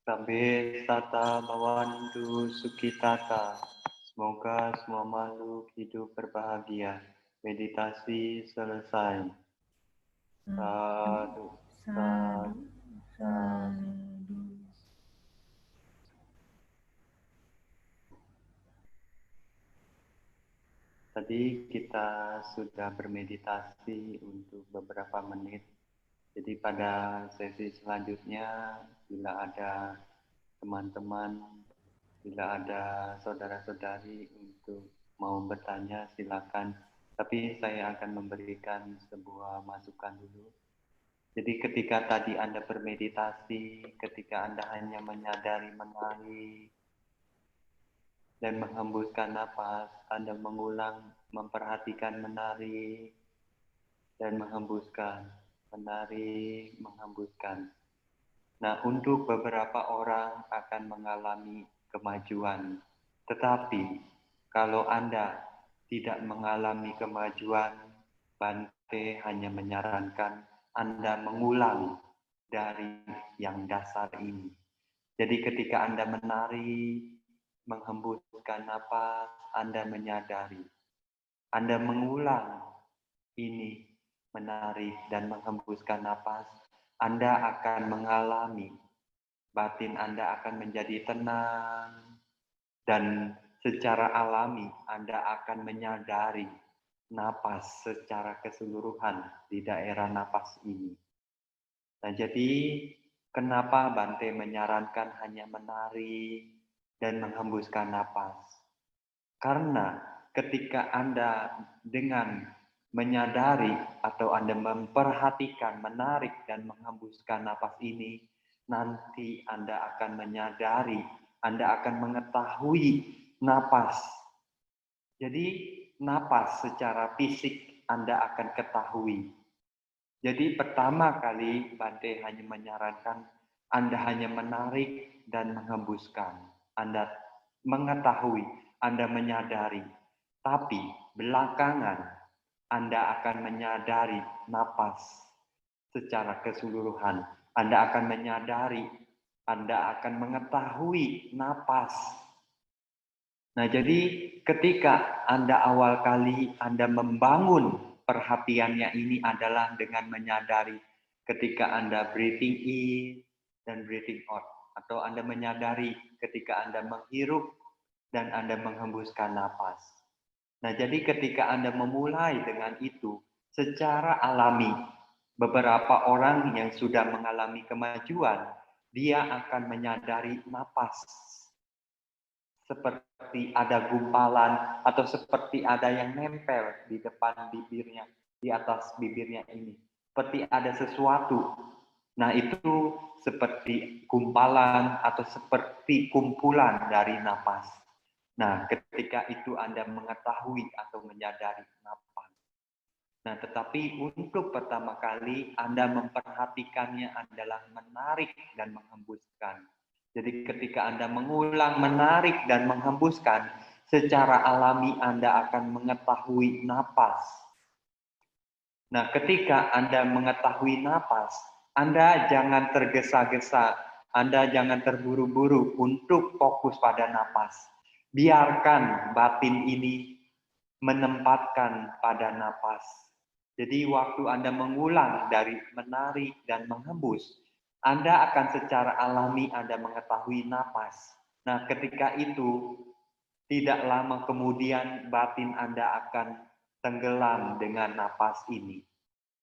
Sampai tata bawantu sukitata. Semoga semua makhluk hidup berbahagia. Meditasi selesai. Sadu, sadu, sadu. Tadi kita sudah bermeditasi untuk beberapa menit. Jadi pada sesi selanjutnya, bila ada teman-teman, bila ada saudara-saudari untuk mau bertanya, silakan. Tapi saya akan memberikan sebuah masukan dulu. Jadi ketika tadi Anda bermeditasi, ketika Anda hanya menyadari menari dan menghembuskan napas, Anda mengulang memperhatikan menari dan menghembuskan, menari, menghembuskan. Nah, untuk beberapa orang akan mengalami kemajuan. Tetapi kalau Anda tidak mengalami kemajuan, Bante hanya menyarankan Anda mengulang dari yang dasar ini. Jadi ketika Anda menari, menghembuskan napas, Anda menyadari. Anda mengulang ini, menari dan menghembuskan napas, Anda akan mengalami, batin Anda akan menjadi tenang, dan secara alami Anda akan menyadari napas secara keseluruhan di daerah napas ini. Nah, jadi kenapa Bante menyarankan hanya menari dan menghembuskan napas? Karena ketika Anda dengan menyadari atau Anda memperhatikan, menarik dan menghembuskan napas ini, nanti Anda akan menyadari, Anda akan mengetahui napas. Jadi napas secara fisik Anda akan ketahui. Jadi pertama kali Bante hanya menyarankan Anda hanya menarik dan menghembuskan. Anda mengetahui, Anda menyadari. Tapi belakangan Anda akan menyadari napas secara keseluruhan. Anda akan menyadari, Anda akan mengetahui napas. Nah, jadi ketika Anda awal kali Anda membangun perhatiannya ini adalah dengan menyadari ketika Anda breathing in dan breathing out. Atau Anda menyadari ketika Anda menghirup dan Anda menghembuskan napas. Nah, jadi ketika Anda memulai dengan itu, secara alami, beberapa orang yang sudah mengalami kemajuan, dia akan menyadari napas. Seperti ada gumpalan atau seperti ada yang nempel di depan bibirnya, di atas bibirnya ini. Seperti ada sesuatu. Nah, itu seperti gumpalan atau seperti kumpulan dari napas. Nah, ketika itu Anda mengetahui atau menyadari napas. Nah, tetapi untuk pertama kali Anda memperhatikannya adalah menarik dan menghembuskan. Jadi ketika Anda mengulang, menarik, dan menghembuskan, secara alami Anda akan mengetahui napas. Nah, ketika Anda mengetahui napas, Anda jangan tergesa-gesa, Anda jangan terburu-buru untuk fokus pada napas. Biarkan batin ini menempatkan pada napas. Jadi waktu Anda mengulang dari menarik dan menghembus, Anda akan secara alami Anda mengetahui napas. Nah, ketika itu, tidak lama kemudian batin Anda akan tenggelam dengan napas ini.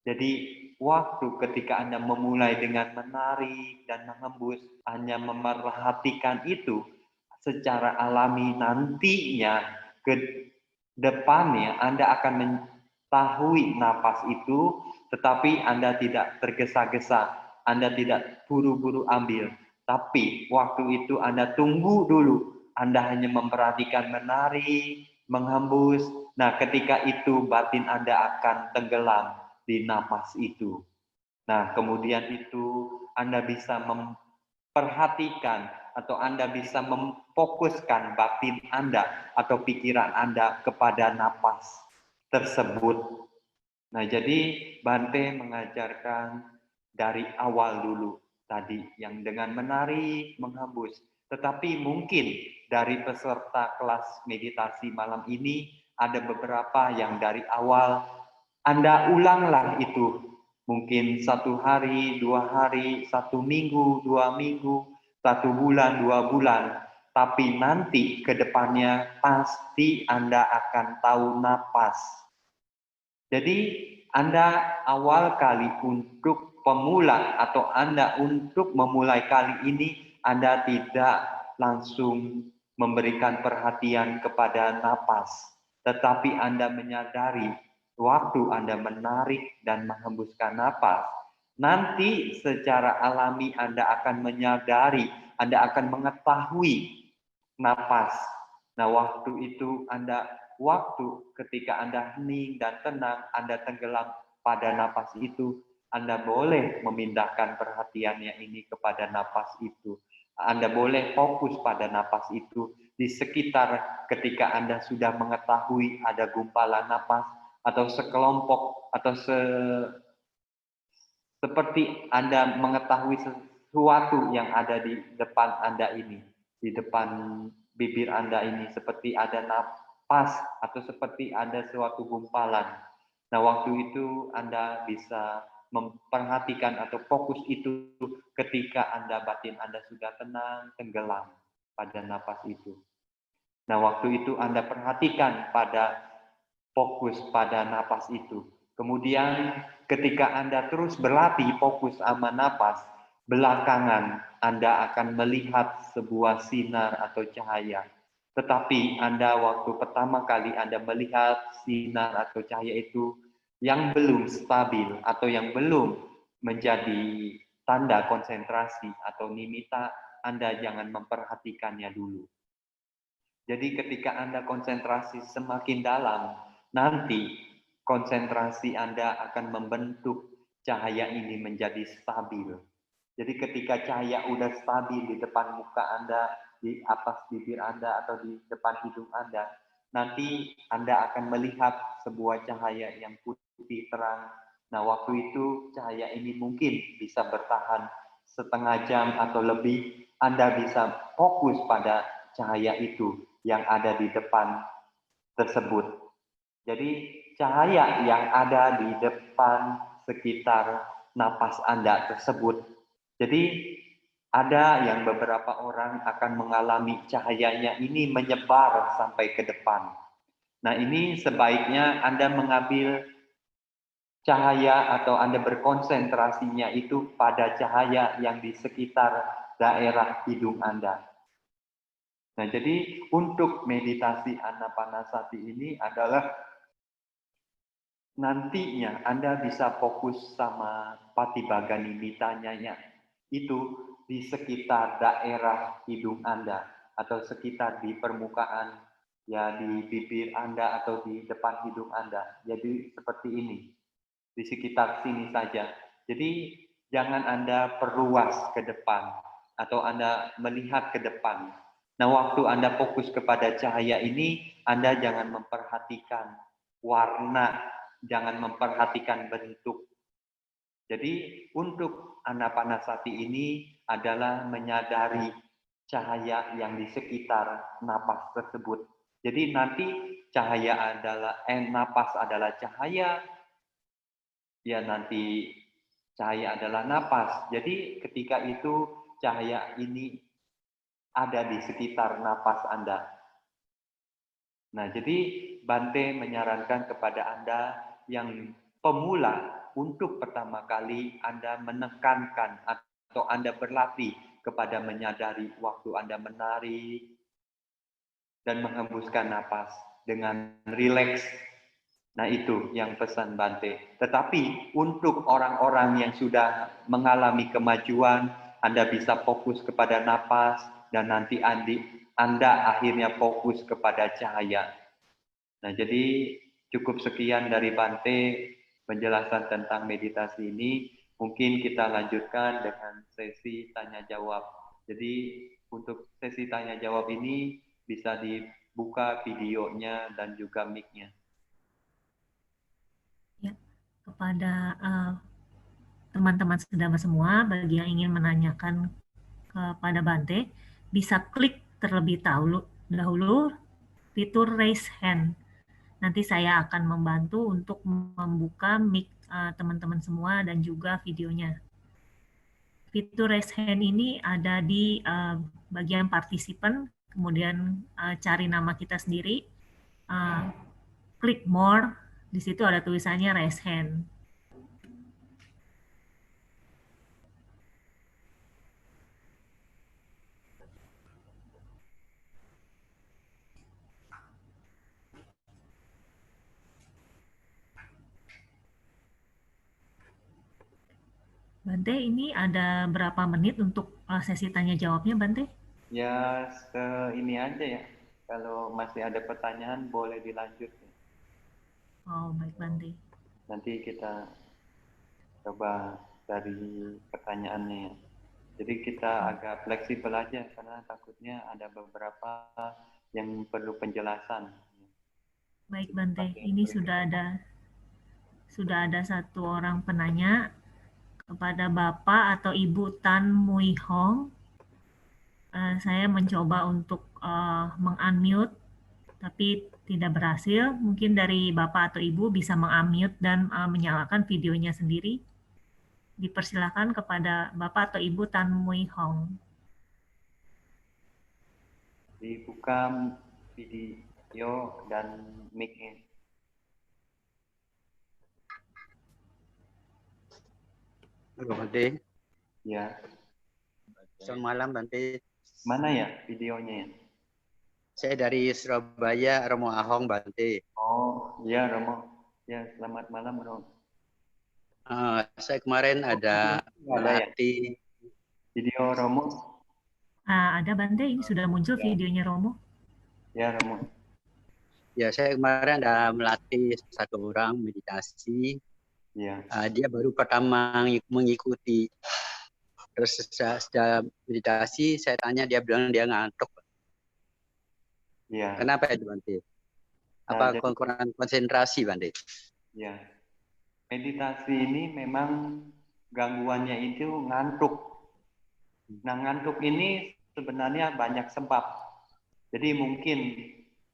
Jadi, waktu ketika Anda memulai dengan menarik dan menghembus, hanya memerhatikan itu, secara alami nantinya ke depannya Anda akan mengetahui napas itu, tetapi Anda tidak tergesa-gesa, Anda tidak buru-buru ambil. Tapi waktu itu Anda tunggu dulu, Anda hanya memperhatikan menarik, menghembus. Nah, ketika itu batin Anda akan tenggelam di napas itu. Nah, kemudian itu Anda bisa memperhatikan atau Anda bisa memfokuskan batin Anda atau pikiran Anda kepada napas tersebut. Nah, jadi Bante mengajarkan dari awal dulu tadi yang dengan menarik, menghembus. Tetapi mungkin dari peserta kelas meditasi malam ini ada beberapa yang dari awal Anda ulanglah itu. Mungkin 1 hari, 2 hari, 1 minggu, 2 minggu, 1 bulan, 2 bulan. Tapi nanti ke depannya pasti Anda akan tahu napas. Jadi Anda awal kali untuk pemula atau Anda untuk memulai kali ini Anda tidak langsung memberikan perhatian kepada napas. Tetapi Anda menyadari waktu Anda menarik dan menghembuskan napas, nanti secara alami Anda akan menyadari, Anda akan mengetahui napas. Nah, waktu itu ketika Anda hening dan tenang, Anda tenggelam pada napas itu, Anda boleh memindahkan perhatiannya ini kepada napas itu. Anda boleh fokus pada napas itu di sekitar ketika Anda sudah mengetahui ada gumpalan napas atau sekelompok atau seperti Anda mengetahui sesuatu yang ada di depan Anda ini, di depan bibir Anda ini, seperti ada napas atau seperti ada suatu gumpalan. Nah, waktu itu Anda bisa memperhatikan atau fokus itu ketika batin Anda sudah tenang, tenggelam pada napas itu. Nah, waktu itu Anda perhatikan fokus pada napas itu. Kemudian ketika Anda terus berlatih fokus sama napas, belakangan Anda akan melihat sebuah sinar atau cahaya. Tetapi Anda waktu pertama kali Anda melihat sinar atau cahaya itu yang belum stabil atau yang belum menjadi tanda konsentrasi atau nimita, Anda jangan memperhatikannya dulu. Jadi ketika Anda konsentrasi semakin dalam, nanti konsentrasi Anda akan membentuk cahaya ini menjadi stabil. Jadi ketika cahaya udah stabil di depan muka Anda, di atas bibir Anda, atau di depan hidung Anda, nanti Anda akan melihat sebuah cahaya yang putih terang. Nah, waktu itu cahaya ini mungkin bisa bertahan setengah jam atau lebih. Anda bisa fokus pada cahaya itu yang ada di depan tersebut. Jadi cahaya yang ada di depan sekitar napas Anda tersebut. Jadi ada yang beberapa orang akan mengalami cahayanya ini menyebar sampai ke depan. Nah, ini sebaiknya Anda mengambil cahaya atau Anda berkonsentrasinya itu pada cahaya yang di sekitar daerah hidung Anda. Nah, jadi untuk meditasi anapanasati ini adalah nantinya Anda bisa fokus sama patibhaga nimitanya itu di sekitar daerah hidung Anda atau sekitar di permukaan ya di bibir Anda atau di depan hidung Anda. Jadi seperti ini, di sekitar sini saja. Jadi jangan Anda perluas ke depan atau Anda melihat ke depan. Nah, waktu Anda fokus kepada cahaya ini, Anda jangan memperhatikan warna, jangan memperhatikan bentuk. Jadi untuk anapanasati ini adalah menyadari cahaya yang di sekitar napas tersebut. Jadi nanti napas adalah cahaya, ya nanti cahaya adalah napas. Jadi ketika itu cahaya ini ada di sekitar napas Anda. Nah, jadi Bante menyarankan kepada Anda yang pemula untuk pertama kali Anda menekankan atau Anda berlatih kepada menyadari waktu Anda menarik dan menghembuskan napas dengan rileks. Nah, itu yang pesan Bante. Tetapi untuk orang-orang yang sudah mengalami kemajuan, Anda bisa fokus kepada napas dan nanti Anda akhirnya fokus kepada cahaya. Nah, jadi cukup sekian dari Bante penjelasan tentang meditasi ini. Mungkin kita lanjutkan dengan sesi tanya jawab. Jadi untuk sesi tanya jawab ini bisa dibuka videonya dan juga mic-nya. Ya, kepada teman-teman sedama semua, bagi yang ingin menanyakan kepada Bante, bisa klik terlebih dahulu fitur raise hand. Nanti saya akan membantu untuk membuka mic teman-teman semua dan juga videonya. Fitur raise hand ini ada di bagian partisipan, kemudian cari nama kita sendiri, klik more, di situ ada tulisannya raise hand. Bante, ini ada berapa menit untuk sesi tanya jawabnya, Bante? Ya, ini aja ya. Kalau masih ada pertanyaan, boleh dilanjut. Oh, baik Bante. Nanti kita coba dari pertanyaannya ya. Jadi kita agak fleksibel aja, karena takutnya ada beberapa yang perlu penjelasan. Baik Bante, ini sudah ada satu orang penanya kepada Bapak atau Ibu Tan Mui Hong. Saya mencoba untuk meng-unmute, tapi tidak berhasil. Mungkin dari Bapak atau Ibu bisa meng-unmute dan menyalakan videonya sendiri. Dipersilakan kepada Bapak atau Ibu Tan Mui Hong. Dibuka video dan mic-nya. Halo Bante. Ya. Selamat malam Bante. Mana ya videonya ya? Saya dari Surabaya, Romo Ahong Bante. Oh, iya Romo. Ya, selamat malam Romo. Saya kemarin ada melatih video Romo. Ada Bante, ini sudah muncul videonya Romo. Ya Romo. Ya, saya kemarin ada melatih satu orang meditasi. Ya. Dia baru pertama mengikuti. Terus setelah meditasi, saya tanya, dia bilang dia ngantuk. Ya. Kenapa itu Bante? Apa kekurangan konsentrasi Bante? Ya. Meditasi ini memang gangguannya itu ngantuk. Nah, ngantuk ini sebenarnya banyak sebab. Jadi mungkin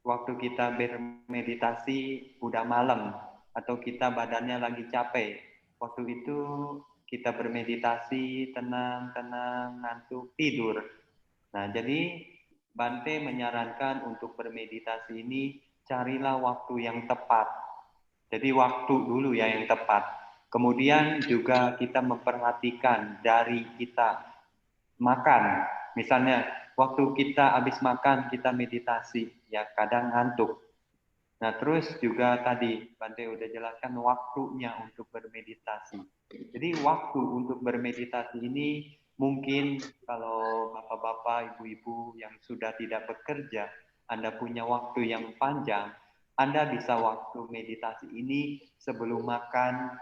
waktu kita bermeditasi udah malam atau kita badannya lagi capek. Waktu itu kita bermeditasi tenang-tenang ngantuk tidur. Nah, jadi Bante menyarankan untuk bermeditasi ini carilah waktu yang tepat. Jadi waktu dulu ya yang tepat. Kemudian juga kita memperhatikan dari kita makan. Misalnya waktu kita habis makan kita meditasi, ya kadang ngantuk. Nah terus juga tadi Bante udah jelaskan waktunya untuk bermeditasi. Jadi waktu untuk bermeditasi ini mungkin kalau bapak-bapak, ibu-ibu yang sudah tidak bekerja, Anda punya waktu yang panjang, Anda bisa waktu meditasi ini sebelum makan.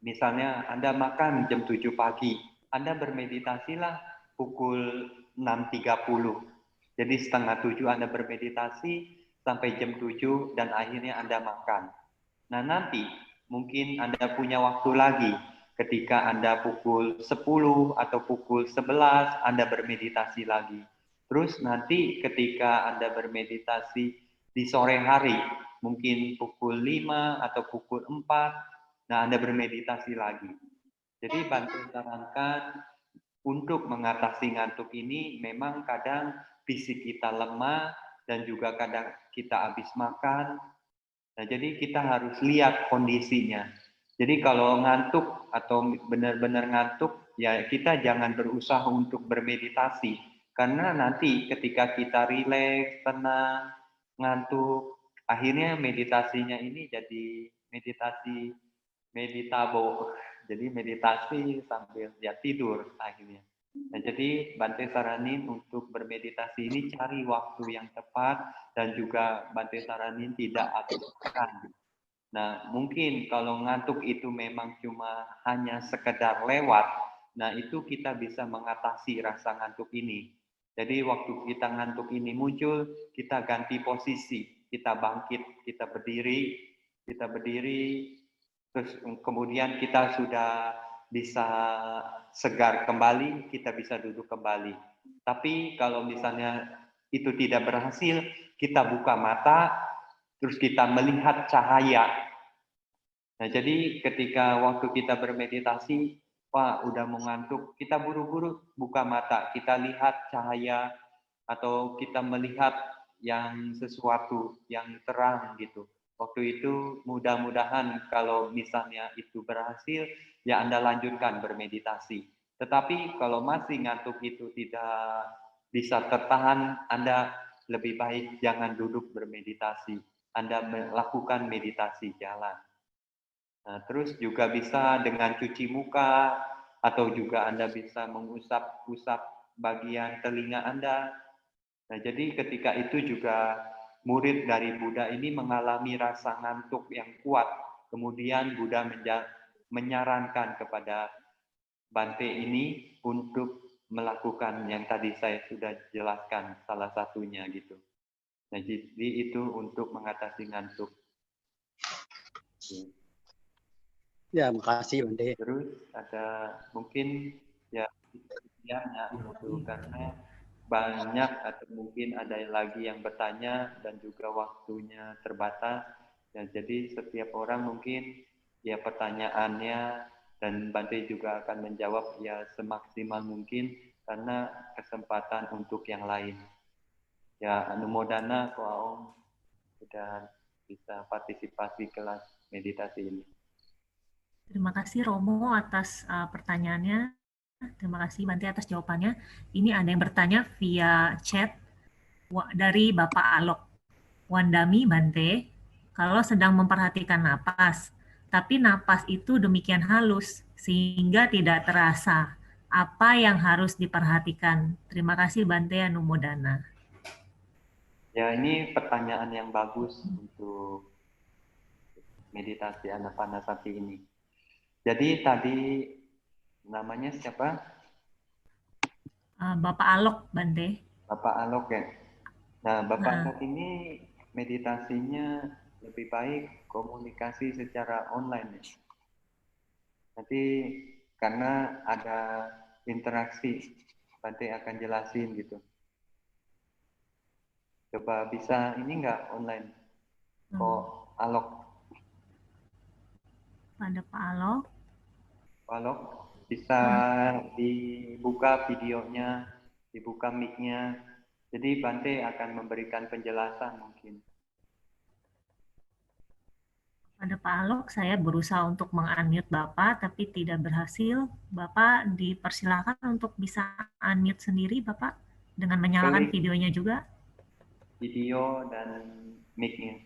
Misalnya Anda makan jam 7 pagi, Anda bermeditasilah pukul 6.30. Jadi setengah 7 Anda bermeditasi sampai jam 7 dan akhirnya Anda makan. Nah nanti mungkin Anda punya waktu lagi ketika Anda pukul 10 atau pukul 11 Anda bermeditasi lagi. Terus nanti ketika Anda bermeditasi di sore hari, mungkin pukul 5 atau pukul 4, nah Anda bermeditasi lagi. Jadi Bante sarankan untuk mengatasi ngantuk ini memang kadang fisik kita lemah dan juga kadang kita habis makan. Nah, jadi kita harus lihat kondisinya. Jadi kalau ngantuk atau benar-benar ngantuk, ya kita jangan berusaha untuk bermeditasi. Karena nanti ketika kita rileks, tenang, ngantuk, akhirnya meditasinya ini jadi meditasi meditabo. Jadi meditasi sambil ya tidur akhirnya. Nah, jadi Bante saranin untuk bermeditasi ini cari waktu yang tepat dan juga Bante saranin tidak habis makan. Nah, mungkin kalau ngantuk itu memang cuma hanya sekedar lewat, nah itu kita bisa mengatasi rasa ngantuk ini. Jadi waktu kita ngantuk ini muncul, kita ganti posisi, kita bangkit, kita berdiri, terus kemudian kita sudah bisa segar kembali, kita bisa duduk kembali. Tapi kalau misalnya itu tidak berhasil, kita buka mata, terus kita melihat cahaya. Nah, jadi ketika waktu kita bermeditasi, Pak, udah mau ngantuk, kita buru-buru buka mata, kita lihat cahaya atau kita melihat yang sesuatu yang terang gitu. Waktu itu mudah-mudahan kalau misalnya itu berhasil, ya Anda lanjutkan bermeditasi. Tetapi kalau masih ngantuk itu tidak bisa tertahan, Anda lebih baik jangan duduk bermeditasi. Anda melakukan meditasi jalan. Nah, terus juga bisa dengan cuci muka, atau juga Anda bisa mengusap-usap bagian telinga Anda. Nah, jadi ketika itu juga murid dari Buddha ini mengalami rasa ngantuk yang kuat. Kemudian Buddha menyarankan kepada Bante ini untuk melakukan yang tadi saya sudah jelaskan, salah satunya gitu. Nah, jadi itu untuk mengatasi ngantuk. Ya, makasih Bante. Terus ada mungkin ya itu karena banyak atau mungkin ada lagi yang bertanya dan juga waktunya terbatas. Ya, jadi setiap orang mungkin ya pertanyaannya dan Bante juga akan menjawab ya semaksimal mungkin karena kesempatan untuk yang lain. Ya, anumodana Ko Aom sudah bisa partisipasi kelas meditasi ini. Terima kasih Romo atas pertanyaannya. Terima kasih Bante atas jawabannya. Ini ada yang bertanya via chat dari Bapak Alok. Wandami Bante, kalau sedang memperhatikan napas, tapi napas itu demikian halus sehingga tidak terasa. Apa yang harus diperhatikan? Terima kasih Bante Anumodana. Ya, ini pertanyaan yang bagus untuk meditasi Anapanasati ini. Jadi tadi namanya siapa? Bapak Alok, Bante. Bapak Alok ya. Nah, Bapak Alok ini meditasinya lebih baik komunikasi secara online ya. Nanti karena ada interaksi, Bante akan jelasin gitu. Coba bisa ini enggak online? Kok Alok? Pada Pak Alok. Alok bisa dibuka videonya, dibuka mic-nya. Jadi Bante akan memberikan penjelasan mungkin. Pada Pak Alok, saya berusaha untuk meng-unmute Bapak, tapi tidak berhasil. Bapak dipersilakan untuk bisa unmute sendiri, Bapak, dengan menyalakan videonya juga. Video dan mic-nya.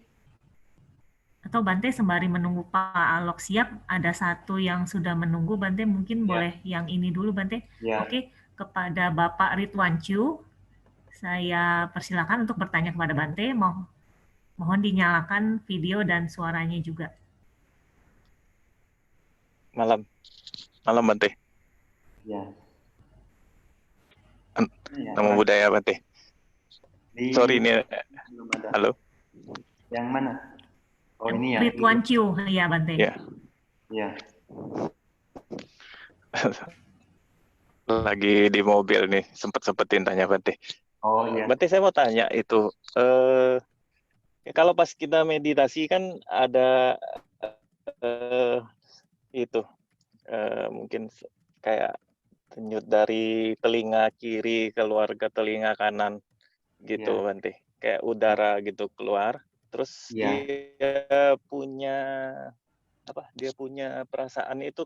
Atau Bante sembari menunggu Pak Alok siap, ada satu yang sudah menunggu, Bante mungkin boleh yang ini dulu, Bante. Oke, kepada Bapak Ridwan Chu, saya persilakan untuk bertanya kepada Bante. Mohon dinyalakan video dan suaranya juga. Malam Bante. Ya. Namo Buddhaya Bante. Sorry ini. Halo. Yang mana? Oh ini ya. Ridwan Chu, ya Bante. Ya. Ya. Lagi di mobil nih, sempetin tanya Bante. Oh iya. Bante saya mau tanya itu, kalau pas kita meditasi kan ada itu mungkin kayak denyut dari telinga kiri keluar ke telinga kanan gitu Bante, kayak udara gitu keluar, terus dia punya apa? Dia punya perasaan itu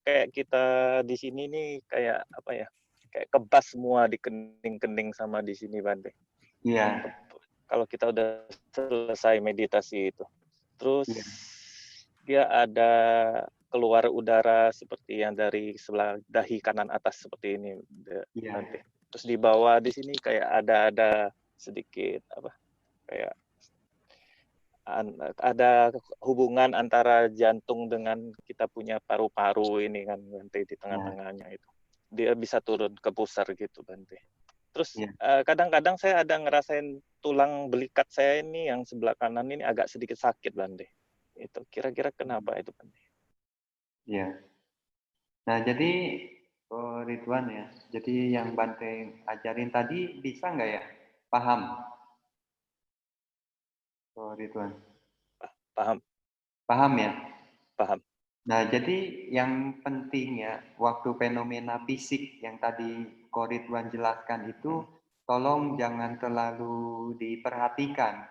kayak kita di sini nih kayak apa ya? Kayak kebas semua di kening-kening sama di sini Bante. Iya. Kalau kita udah selesai meditasi itu, terus dia ada keluar udara seperti yang dari sebelah dahi kanan atas seperti ini, Bante. Terus di bawah di sini kayak ada sedikit apa? Kayak ada hubungan antara jantung dengan kita punya paru-paru ini kan Bante di tengah-tengahnya itu. Dia bisa turun ke pusar gitu Bante. Terus kadang-kadang saya ada ngerasain tulang belikat saya ini yang sebelah kanan ini agak sedikit sakit Bante. Itu kira-kira kenapa itu Bante? Iya. Nah jadi Ridwan ya, jadi yang Bante ajarin tadi bisa nggak ya? Paham? Oh Ridwan. Paham. Paham ya? Paham. Nah, jadi yang penting ya, waktu fenomena fisik yang tadi Ko Ridwan jelaskan itu, tolong jangan terlalu diperhatikan.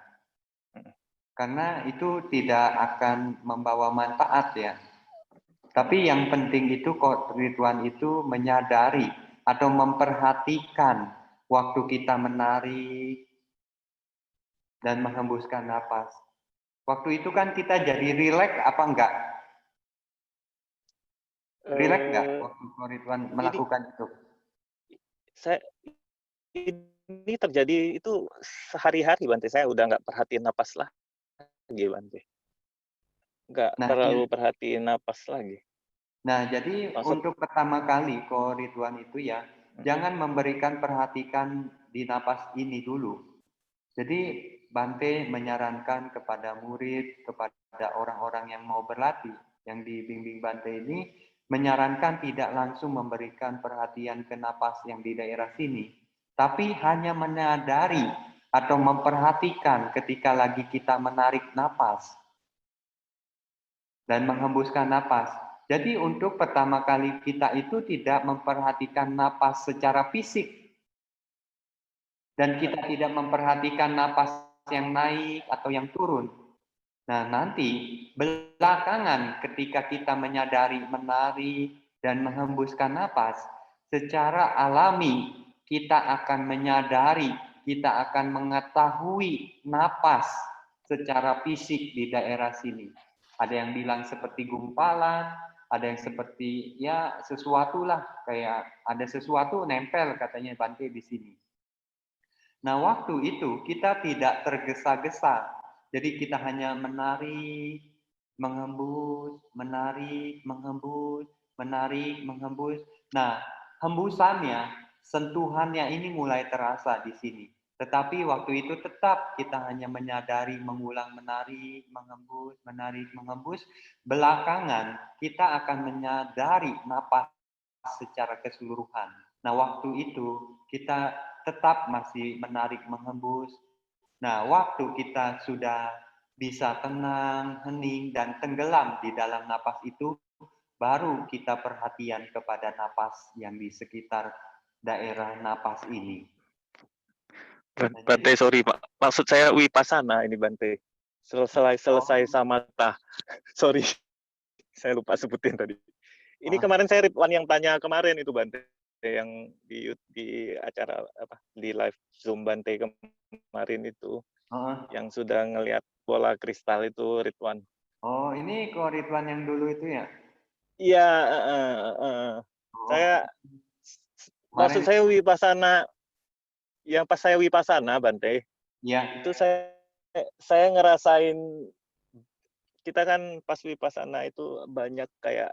Karena itu tidak akan membawa manfaat ya. Tapi yang penting itu Ko Ridwan itu menyadari atau memperhatikan waktu kita menarik dan menghembuskan napas. Waktu itu kan kita jadi rileks apa enggak? Rileks nggak Eh, waktu Ko Ridwan ini melakukan itu? saya ini terjadi itu sehari-hari Bante. Saya udah nggak perhatiin napas lagi Bante. Nggak Nah, iya. terlalu perhatiin napas lagi. Nah, jadi Maksud untuk pertama kali Ko Ridwan itu ya, jangan memberikan perhatikan di napas ini dulu. Jadi Bante menyarankan kepada murid, kepada orang-orang yang mau berlatih, yang dibimbing Bante ini, menyarankan tidak langsung memberikan perhatian ke napas yang di daerah sini, tapi hanya menyadari atau memperhatikan ketika lagi kita menarik napas dan menghembuskan napas. Jadi untuk pertama kali kita itu tidak memperhatikan napas secara fisik dan kita tidak memperhatikan napas yang naik atau yang turun. Nah, nanti belakangan ketika kita menyadari menarik dan menghembuskan napas, secara alami kita akan menyadari, kita akan mengetahui napas secara fisik di daerah sini. Ada yang bilang seperti gumpalan, ada yang seperti ya sesuatu lah, kayak ada sesuatu nempel katanya Bante di sini. Nah, waktu itu kita tidak tergesa-gesa. Jadi kita hanya menarik, menghembus, menarik, menghembus, menarik, menghembus. Nah, hembusannya, sentuhannya ini mulai terasa di sini. Tetapi waktu itu tetap kita hanya menyadari mengulang menarik, menghembus, menarik, menghembus. Belakangan kita akan menyadari napas secara keseluruhan. Nah, waktu itu kita tetap masih menarik menghembus. Nah, waktu kita sudah bisa tenang, hening, dan tenggelam di dalam napas itu, baru kita perhatian kepada napas yang di sekitar daerah napas ini. Nah, Bante, jadi, sorry Pak. Maksud saya wipasana ini Bante. Selesai samatha. Sorry, saya lupa sebutin tadi. Ini kemarin saya Ridwan yang tanya kemarin itu Bante, yang di acara apa di live Zoom Bante kemarin itu, yang sudah ngelihat bola kristal itu Ridwan. oh, ini Ko Ridwan yang dulu itu ya? Iya, Oh, saya maksud kemarin, saya wipasana, yang pas saya wipasana Bante, ya, itu saya ngerasain, kita kan pas wipasana itu banyak kayak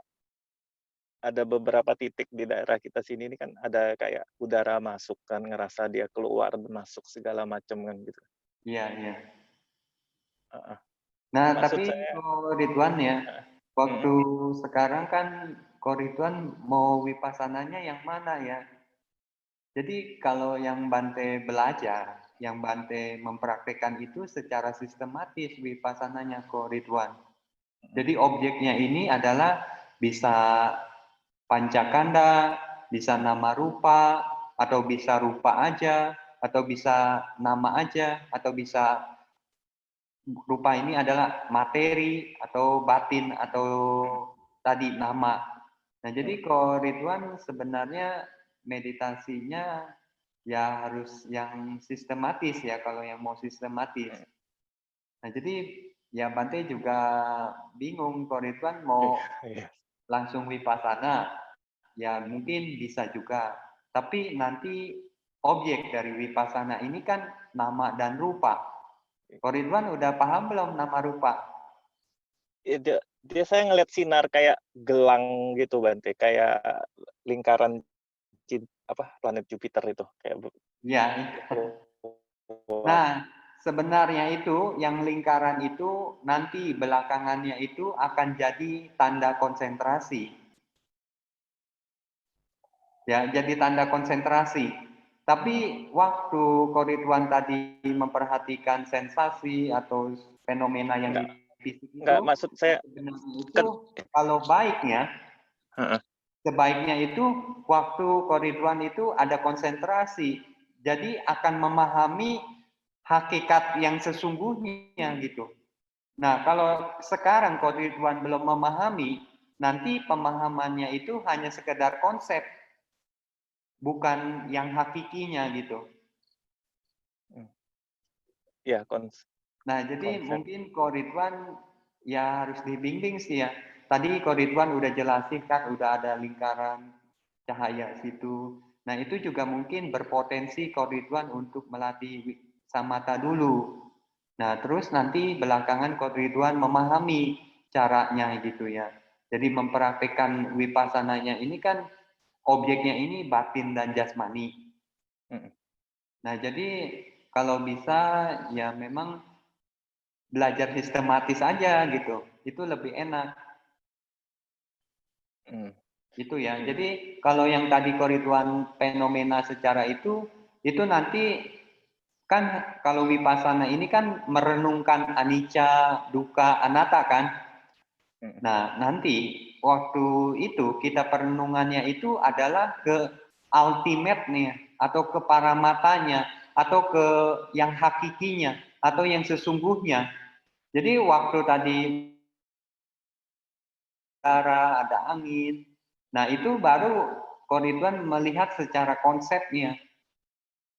ada beberapa titik di daerah kita sini ini kan ada kayak udara masuk kan, ngerasa dia keluar masuk segala macam kan gitu. iya, iya. Uh, Nah, maksud tapi saya Ko Ridwan ya, waktu sekarang kan Ko Ridwan mau wipassananya yang mana ya? Jadi kalau yang Bante belajar, yang Bante mempraktekkan itu secara sistematis wipassananya Ko Ridwan. Jadi objeknya ini adalah bisa pancakanda, bisa nama rupa, atau bisa rupa aja, atau bisa nama aja, atau bisa rupa ini adalah materi atau batin atau tadi nama. Nah, jadi kalau Ridwan sebenarnya meditasinya ya harus yang sistematis ya kalau yang mau sistematis. Nah, jadi ya Bante juga bingung kalau Ridwan mau langsung vipassana. Ya mungkin bisa juga. Tapi nanti objek dari vipassana ini kan nama dan rupa. Ko Ridwan udah paham belum nama rupa? dia saya ngeliat sinar kayak gelang gitu Bante, kayak lingkaran apa planet Jupiter itu kayak Ya. Nah, sebenarnya itu yang lingkaran itu nanti belakangannya itu akan jadi tanda konsentrasi. Ya, jadi tanda konsentrasi. Tapi waktu Ko Ridwan tadi memperhatikan sensasi atau fenomena yang di fisik itu, enggak maksud saya sebenarnya itu kalau baiknya, sebaiknya itu waktu Ko Ridwan itu ada konsentrasi. Jadi akan memahami hakikat yang sesungguhnya gitu. Nah, kalau sekarang Ko Ridwan belum memahami, nanti pemahamannya itu hanya sekedar konsep, bukan yang hakikinya gitu. ya Nah, jadi konsep. mungkin Ko Ridwan ya harus dibimbing sih ya. tadi Ko Ridwan udah jelasin kan, udah ada lingkaran cahaya situ. Nah, itu juga mungkin berpotensi Ko Ridwan untuk melatih samata dulu. Nah, terus nanti belakangan Ko Ridwan memahami caranya gitu ya. Jadi mempraktekkan wipassananya ini kan objeknya ini batin dan jasmani. Nah, jadi kalau bisa ya memang belajar sistematis aja gitu. Itu lebih enak. Itu ya. Jadi kalau yang tadi Ko Ridwan fenomena secara itu nanti kan kalau vipassana ini kan merenungkan anicca, dukkha, anatta kan. Nah, nanti waktu itu kita perenungannya itu adalah ke ultimate-nya atau ke paramatanya atau ke yang hakikinya atau yang sesungguhnya. Jadi waktu tadi ada angin, nah itu baru Ko Ridwan melihat secara konsepnya.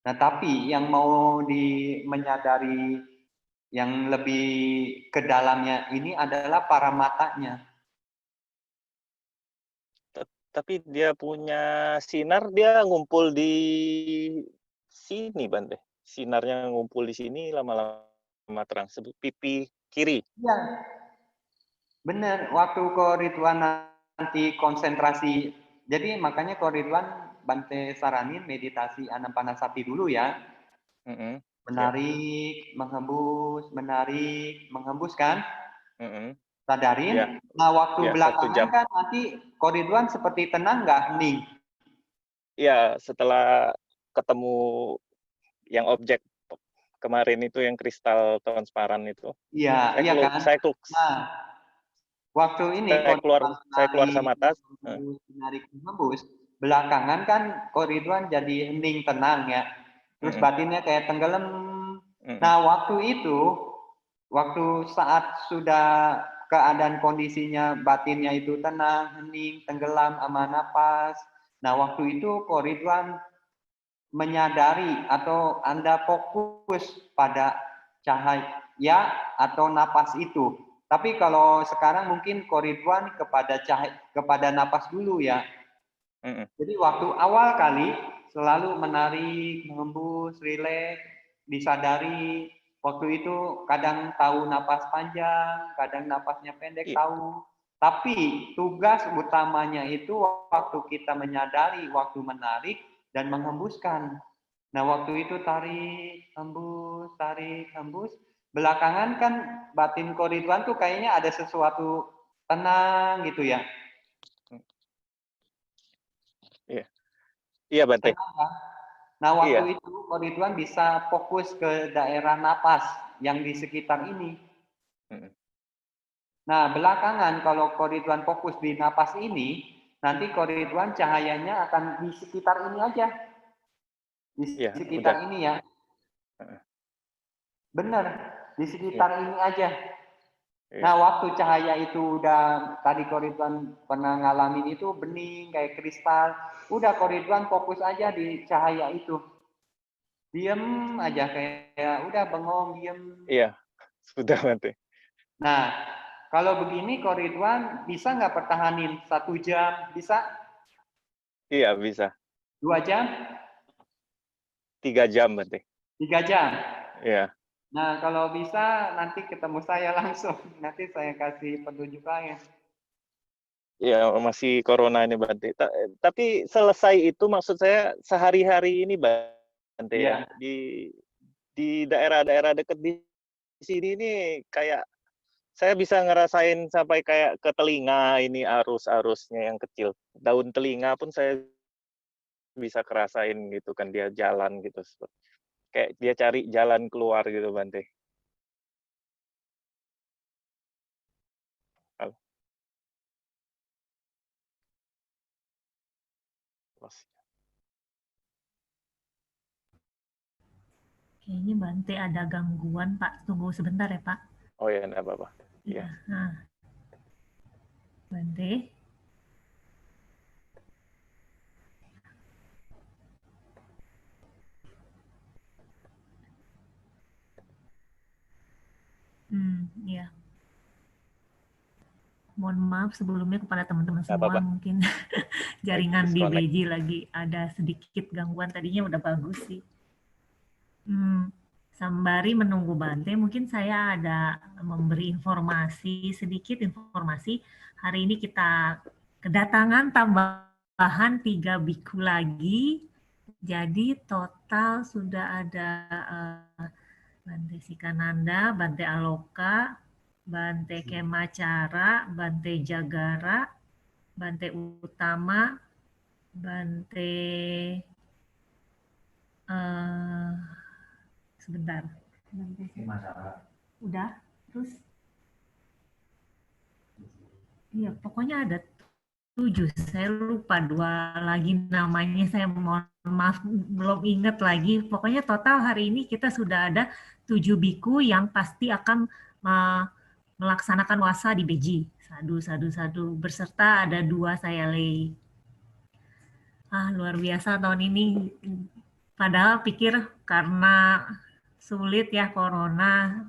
Nah, tapi yang mau menyadari yang lebih ke dalamnya ini adalah para matanya. Tapi dia punya sinar, dia ngumpul di sini, Bante. Sinarnya ngumpul di sini, lama-lama terang. Pipi kiri. Iya, benar. Waktu Ko Ridwan nanti konsentrasi, jadi makanya Ko Ridwan Bante saranin meditasi Anapanasati dulu ya. Menarik, menghembus, menarik, menghembus kan? Sadarin. Ya. Nah, waktu Ya, belakangan kan nanti Ko Ridwan seperti tenang nggak, hening? Iya, setelah ketemu yang objek kemarin itu yang kristal transparan itu. Iya, iya kan? Nah, waktu ini saya keluar sama tas. Menarik, menghembus. Belakangan kan Ko Ridwan jadi hening, tenang ya. Terus batinnya kayak tenggelam. Nah, waktu itu, waktu saat sudah keadaan kondisinya batinnya itu tenang, hening, tenggelam, sama napas. Nah, waktu itu Ko Ridwan menyadari atau Anda fokus pada cahaya atau napas itu. Tapi kalau sekarang mungkin Ko Ridwan kepada napas dulu ya. Jadi waktu awal kali selalu menarik, menghembus, rileks, disadari. Waktu itu kadang tahu napas panjang, kadang napasnya pendek tahu. Tapi tugas utamanya itu waktu kita menyadari, waktu menarik dan menghembuskan. Nah, waktu itu tarik, hembus. Belakangan kan batin Ko Ridwan tuh kayaknya ada sesuatu tenang gitu ya. Iya. Iya, Bante. Nah, waktu itu Ko Ridwan bisa fokus ke daerah napas yang di sekitar ini. Nah, belakangan kalau Ko Ridwan fokus di napas ini, nanti Ko Ridwan cahayanya akan di sekitar ini aja. Di sekitar ini ya. Benar, di sekitar ini aja. Nah, waktu cahaya itu udah, tadi Ko Ridwan pernah ngalamin itu bening, kayak kristal. Udah Ko Ridwan fokus aja di cahaya itu. Diem aja kayak udah bengong, diem. Iya, sudah Bante. Nah, kalau begini Ko Ridwan bisa nggak pertahanin 1 jam? Bisa? Iya, bisa. 2 jam? 3 jam Bante. 3 jam? Iya. Nah, kalau bisa nanti ketemu saya langsung. Nanti saya kasih petunjuk lain. Ya, masih corona ini Bante. Tapi selesai itu maksud saya sehari-hari ini Bante ya. Di daerah-daerah dekat di sini ini kayak saya bisa ngerasain sampai kayak ke telinga ini arus-arusnya yang kecil. Daun telinga pun saya bisa kerasain gitu kan dia jalan gitu. Kayak dia cari jalan keluar gitu Bante. Kayaknya Bante ada gangguan, Pak. Tunggu sebentar ya, Pak. Oh ya, enggak apa-apa. Iya. Nah. Bante. Iya. Mohon maaf sebelumnya kepada teman-teman Nggak semua, apa-apa. mungkin Lagi jaringan di disconnect. BJ lagi ada sedikit gangguan, tadinya udah bagus sih. Sembari menunggu Bante, mungkin saya ada memberi sedikit informasi. Hari ini kita kedatangan tambahan 3 biku lagi. Jadi total sudah ada Bante Sikananda, Bante Aloka, Bante Kemacara, Bante Jagara, Bante Utama, Bante sebentar. Udah, terus iya pokoknya ada 7. Saya lupa 2 lagi namanya. Saya mohon maaf belum ingat lagi. Pokoknya total hari ini kita sudah ada 7 biku yang pasti akan melaksanakan wasa di Beji. Sadu, sadu, sadu. Berserta ada 2 saya lay. Luar biasa tahun ini. Padahal pikir karena sulit ya corona,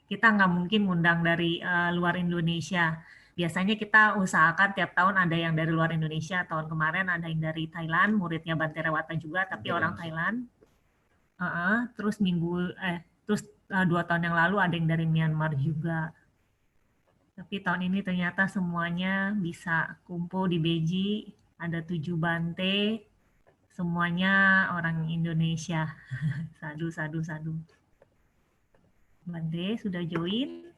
kita nggak mungkin ngundang dari luar Indonesia. Biasanya kita usahakan tiap tahun ada yang dari luar Indonesia. Tahun kemarin ada yang dari Thailand, muridnya Bante Rewata juga, tapi orang Thailand. Terus 2 tahun yang lalu ada yang dari Myanmar juga. Tapi tahun ini ternyata semuanya bisa kumpul di Beji. Ada 7 Bante, semuanya orang Indonesia. Sadu, sadu, sadu. Bante sudah join?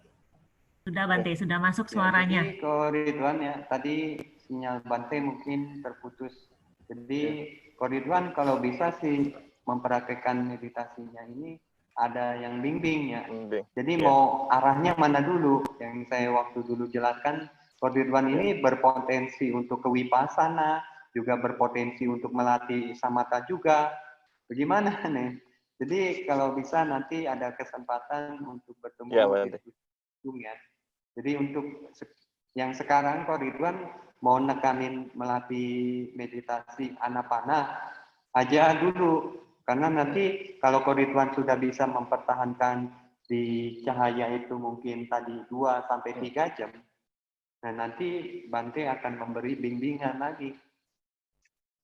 Sudah Bante, sudah masuk suaranya. Jadi Ko Ridwan ya, tadi sinyal Bante mungkin terputus. Jadi Ko Ridwan kalau bisa sih mempraktekkan meditasinya ini ada yang bimbing ya. Jadi mau arahnya mana dulu? Yang saya waktu dulu jelaskan, Ko Ridwan ini berpotensi untuk kewipasana, juga berpotensi untuk melatih samatha juga. Bagaimana nih? Jadi kalau bisa nanti ada kesempatan untuk bertemu ya. Jadi untuk yang sekarang Ko Ridwan mau nekanin melatih meditasi anapana aja dulu. Karena nanti kalau Ko Ridwan sudah bisa mempertahankan di cahaya itu mungkin tadi 2 sampai 3 jam. Nah nanti Bante akan memberi bimbingan lagi.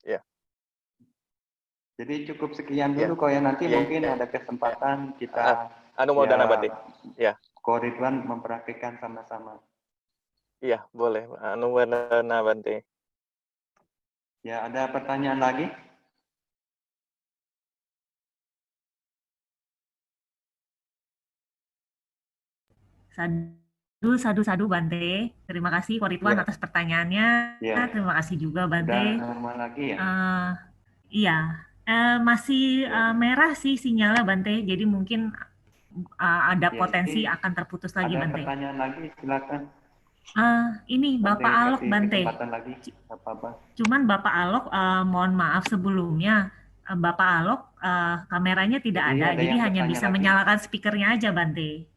Ya. Jadi cukup sekian dulu kok ya, nanti mungkin ada kesempatan kita mau dana Bante. Ya. Ko Ridwan mempraktikkan sama-sama. Iya, boleh. Anuwadana Bante. Ya, ada pertanyaan lagi? Sadu, sadu, sadu Bante. Terima kasih Ko Ridwan atas pertanyaannya. Terima kasih juga Bante. Udah normal lagi ya? Iya, masih merah sih sinyalnya Bante. Jadi mungkin ada potensi akan terputus lagi Bante. Ada pertanyaan lagi, silakan. Ini Bapak Alok Bante. Lagi. Apa-apa. Cuman Bapak Alok, mohon maaf sebelumnya, Bapak Alok kameranya tidak ada, jadi hanya bisa menyalakan speakernya aja Bante.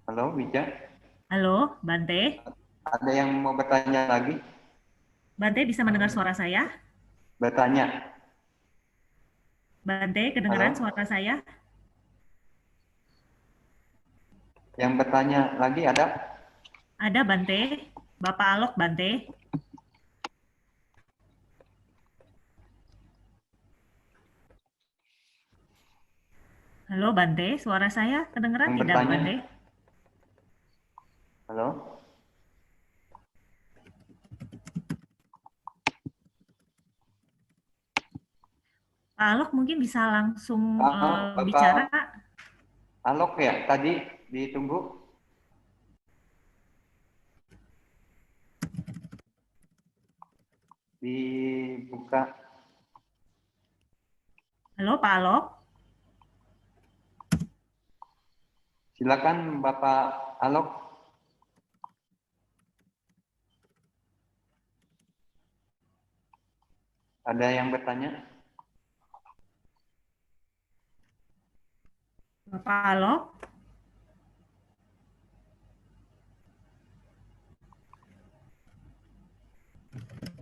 Halo, Wija. Halo, Bante. Ada yang mau bertanya lagi? Bante bisa mendengar suara saya? Bertanya. Bante, kedengaran suara saya? Yang bertanya lagi ada? Ada Bante, Bapak Alok Bante. Halo Bante, suara saya kedengaran tidak Bante? Halo? Pak Alok mungkin bisa langsung bicara. Alok ya, tadi ditunggu. Dibuka. Halo Pak Alok. Silakan Bapak Alok. Ada yang bertanya? Bapak Alok.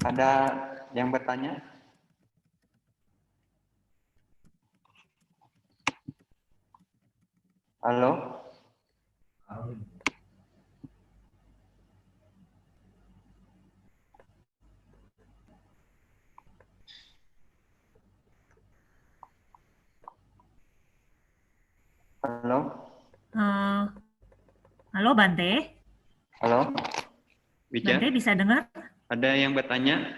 Ada yang bertanya? Halo? Halo? Halo Bante? Halo? Bija? Bante bisa dengar? Ada yang bertanya?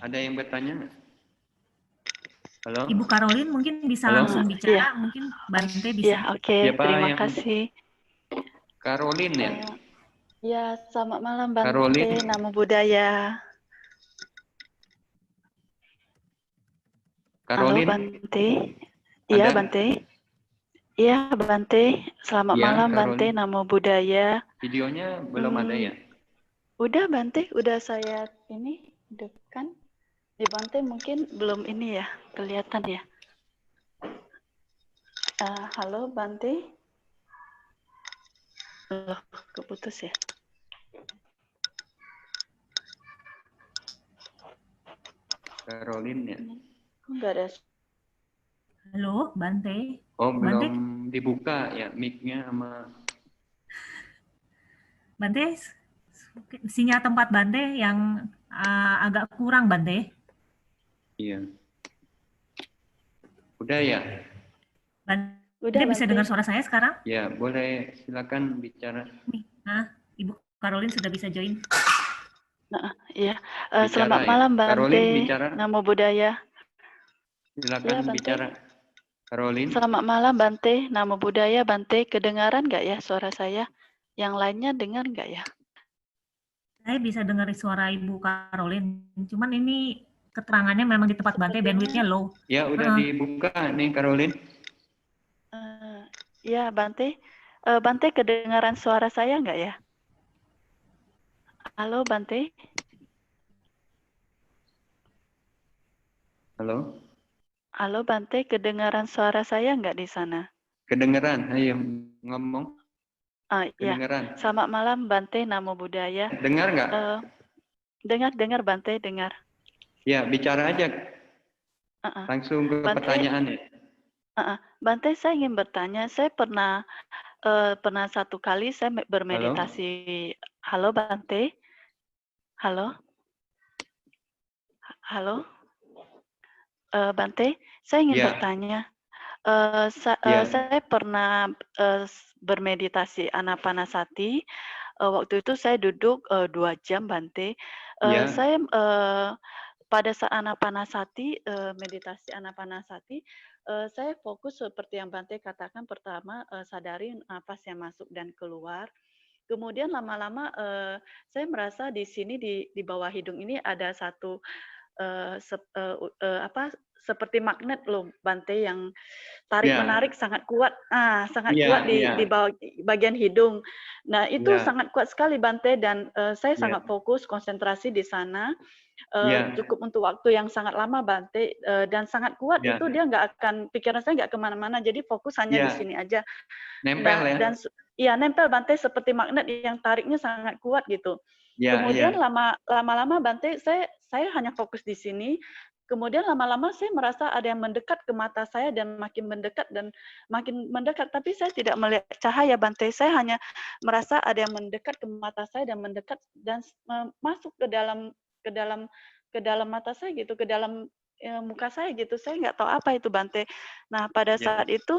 Ada yang bertanya? Halo? Ibu Karolin mungkin bisa Halo? langsung bicara, mungkin Bante bisa. Iya, oke. Siapa Terima yang- kasih. Karolin ya? Ya, selamat malam Bante. Karolin. Namo Buddhaya. Karolin? Halo Bante. Iya, Ada? Bante. Iya, Bante. Selamat Iya, malam Karolin. Bante. Namo Buddhaya. Videonya belum ada ya? Udah Bante, udah saya ini dekan. Di Bante mungkin belum ini ya, kelihatan ya. Halo Bante. Loh, keputus ya. Karolin ya? Kok nggak ada? Halo Bante? Oh, Bante? belum dibuka ya mic-nya sama... Bante, sinyal tempat Bante yang agak kurang Bante. Iya. Udah ya? Bante Udah bisa Bante. dengar suara saya sekarang? Ya, boleh silakan bicara. Nah, Ibu Karolin sudah bisa join. Iya. Bicara Selamat ya. malam Bante. Karolin bicara. Namo Buddhaya. Silakan Ya, Bante. bicara. Karolin. Selamat malam Bante, Namo Buddhaya Bante. Kedengaran nggak ya suara saya? Yang lainnya dengar nggak ya? Saya bisa dengar suara Ibu Karolin, cuman ini keterangannya memang di tempat Bante bandwidth-nya low. Ya, udah dibuka nih Karolin. Ya Bante, Bante kedengaran suara saya nggak ya? Halo Bante. Halo. Halo Bante, kedengaran suara saya nggak di sana? Kedengeran, ayo ngomong. Ya. Kedengeran. Selamat malam Bante, Namo Buddhaya. Dengar nggak? Dengar Bante, dengar. Ya, bicara aja. Langsung ke Bante, pertanyaannya. Bante, saya ingin bertanya. Saya pernah satu kali saya bermeditasi. Halo Bante. Halo. Halo. Bante, saya ingin bertanya. Saya pernah bermeditasi Anapanasati. Waktu itu saya duduk 2 jam, Bante. Saya pada saat Anapanasati, meditasi Anapanasati, saya fokus seperti yang Bante katakan. Pertama, sadari napas yang masuk dan keluar. Kemudian lama-lama saya merasa di sini di bawah hidung ini ada satu seperti magnet loh Bante, yang tarik menarik sangat kuat, kuat di bawah bagian hidung. Nah itu sangat kuat sekali Bante, dan saya sangat fokus konsentrasi di sana. Cukup untuk waktu yang sangat lama Bante, dan sangat kuat itu dia nggak akan, pikiran saya nggak kemana-mana, jadi fokus hanya di sini aja. Nempel ya? Dan nempel Bante, seperti magnet yang tariknya sangat kuat gitu. Kemudian lama-lama Bante, saya hanya fokus di sini. Kemudian lama-lama saya merasa ada yang mendekat ke mata saya dan makin mendekat, tapi saya tidak melihat cahaya Bante. Saya hanya merasa ada yang mendekat ke mata saya dan mendekat dan masuk ke dalam mata saya gitu, ke dalam muka saya gitu. Saya nggak tahu apa itu Bante. Nah pada saat itu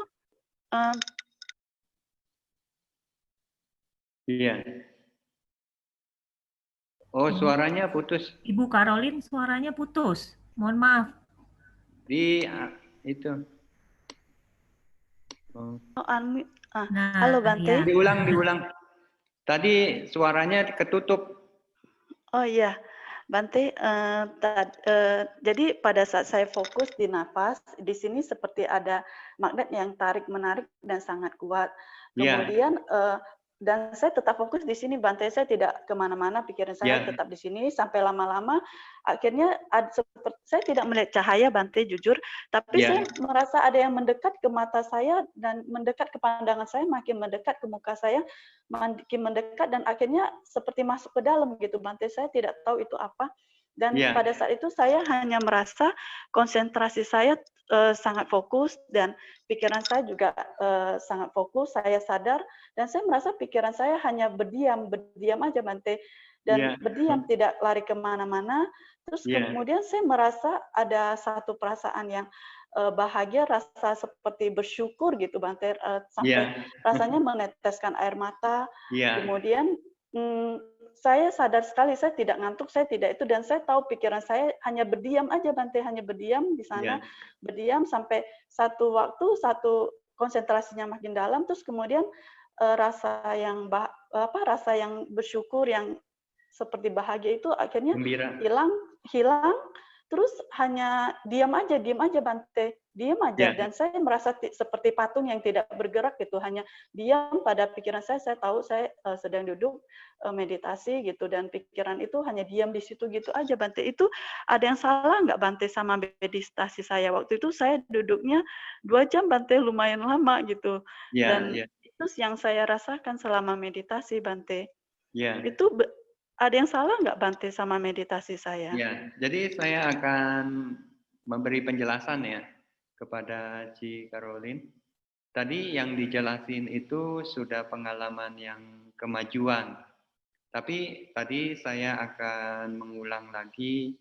Oh, suaranya putus. Ibu Karolin, suaranya putus. Mohon maaf. Itu. Halo Bante. Ya. Diulang. Tadi suaranya ketutup. Oh iya, Bante. Jadi pada saat saya fokus di nafas, di sini seperti ada magnet yang tarik menarik dan sangat kuat. Kemudian dan saya tetap fokus di sini Bante, saya tidak kemana-mana, pikiran saya tetap di sini sampai lama-lama akhirnya saya tidak melihat cahaya Bante, jujur, tapi saya merasa ada yang mendekat ke mata saya dan mendekat ke pandangan saya, makin mendekat ke muka saya, makin mendekat, dan akhirnya seperti masuk ke dalam gitu Bante. Saya tidak tahu itu apa, Dan pada saat itu saya hanya merasa konsentrasi saya sangat fokus dan pikiran saya juga sangat fokus, saya sadar dan saya merasa pikiran saya hanya berdiam aja Bante, dan berdiam tidak lari kemana-mana. Terus kemudian saya merasa ada satu perasaan yang bahagia, rasa seperti bersyukur gitu Bante, sampai rasanya meneteskan air mata. Kemudian saya sadar sekali, saya tidak ngantuk, saya tidak itu, dan saya tahu pikiran saya hanya berdiam aja Bante, hanya berdiam di sana, berdiam sampai satu waktu, satu konsentrasinya makin dalam, terus kemudian rasa yang bersyukur, yang seperti bahagia itu akhirnya hilang, terus hanya diam aja Bante, diam aja, dan saya merasa seperti patung yang tidak bergerak gitu, hanya diam pada pikiran saya tahu saya sedang duduk meditasi gitu, dan pikiran itu hanya diam di situ gitu aja Bante. Itu ada yang salah nggak Bante sama meditasi saya? Waktu itu saya duduknya 2 jam Bante, lumayan lama gitu, dan itu yang saya rasakan selama meditasi Bante. Itu ada yang salah nggak Bante sama meditasi saya? Ya, jadi saya akan memberi penjelasan ya kepada Ci Caroline. Tadi yang dijelasin itu sudah pengalaman yang kemajuan. Tapi tadi saya akan mengulang lagi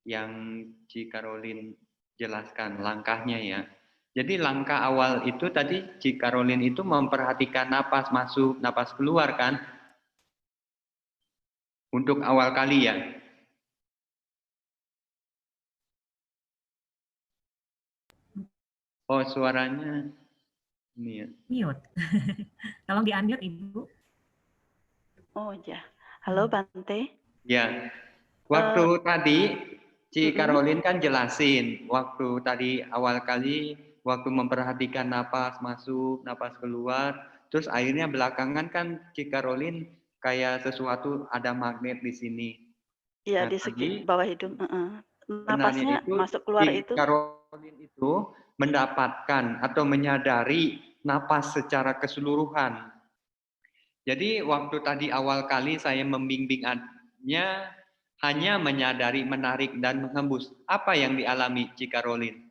yang Ci Caroline jelaskan langkahnya ya. Jadi langkah awal itu tadi Ci Caroline itu memperhatikan napas masuk, napas keluar kan? Untuk awal kali ya. Oh, suaranya ini ya. Mute. Tolong di-unmute, Ibu. Oh ya. Halo Bante. Ya. Waktu tadi Ci Caroline kan jelasin waktu tadi awal kali waktu memperhatikan napas masuk, napas keluar, terus akhirnya belakangan kan Ci Caroline kayak sesuatu ada magnet di sini. Iya, di sekitar bawah hidung. Napasnya itu, masuk keluar Ci itu. Caroline itu mendapatkan atau menyadari napas secara keseluruhan. Jadi waktu tadi awal kali saya membimbingnya hanya menyadari, menarik, dan menghembus. Apa yang dialami Ci Caroline?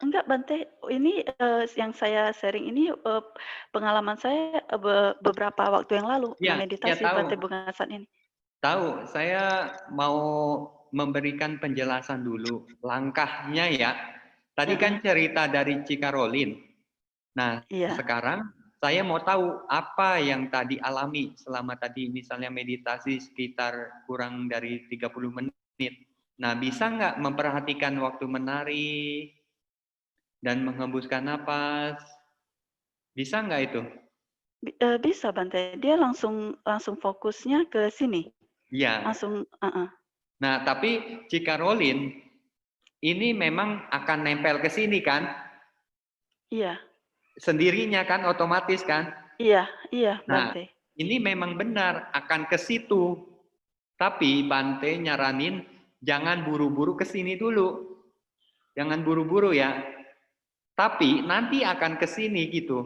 Enggak Bante, ini yang saya sharing ini pengalaman saya beberapa waktu yang lalu meditasi Bante Bungasan ini. Tahu, saya mau memberikan penjelasan dulu langkahnya ya. Tadi kan cerita dari Ci Caroline. Nah, sekarang saya mau tahu apa yang tadi alami selama tadi misalnya meditasi sekitar kurang dari 30 menit. Nah, bisa nggak memperhatikan waktu menarik dan menghembuskan napas? Bisa nggak itu? Bisa Bante, dia langsung fokusnya ke sini. Iya. Langsung. Nah, tapi Ci Caroline ini memang akan nempel ke sini kan? Iya. Sendirinya kan, otomatis kan? Iya, Bante. Nah, ini memang benar akan ke situ. Tapi Bante nyaranin jangan buru-buru ke sini dulu. Jangan buru-buru ya. Tapi nanti akan ke sini gitu.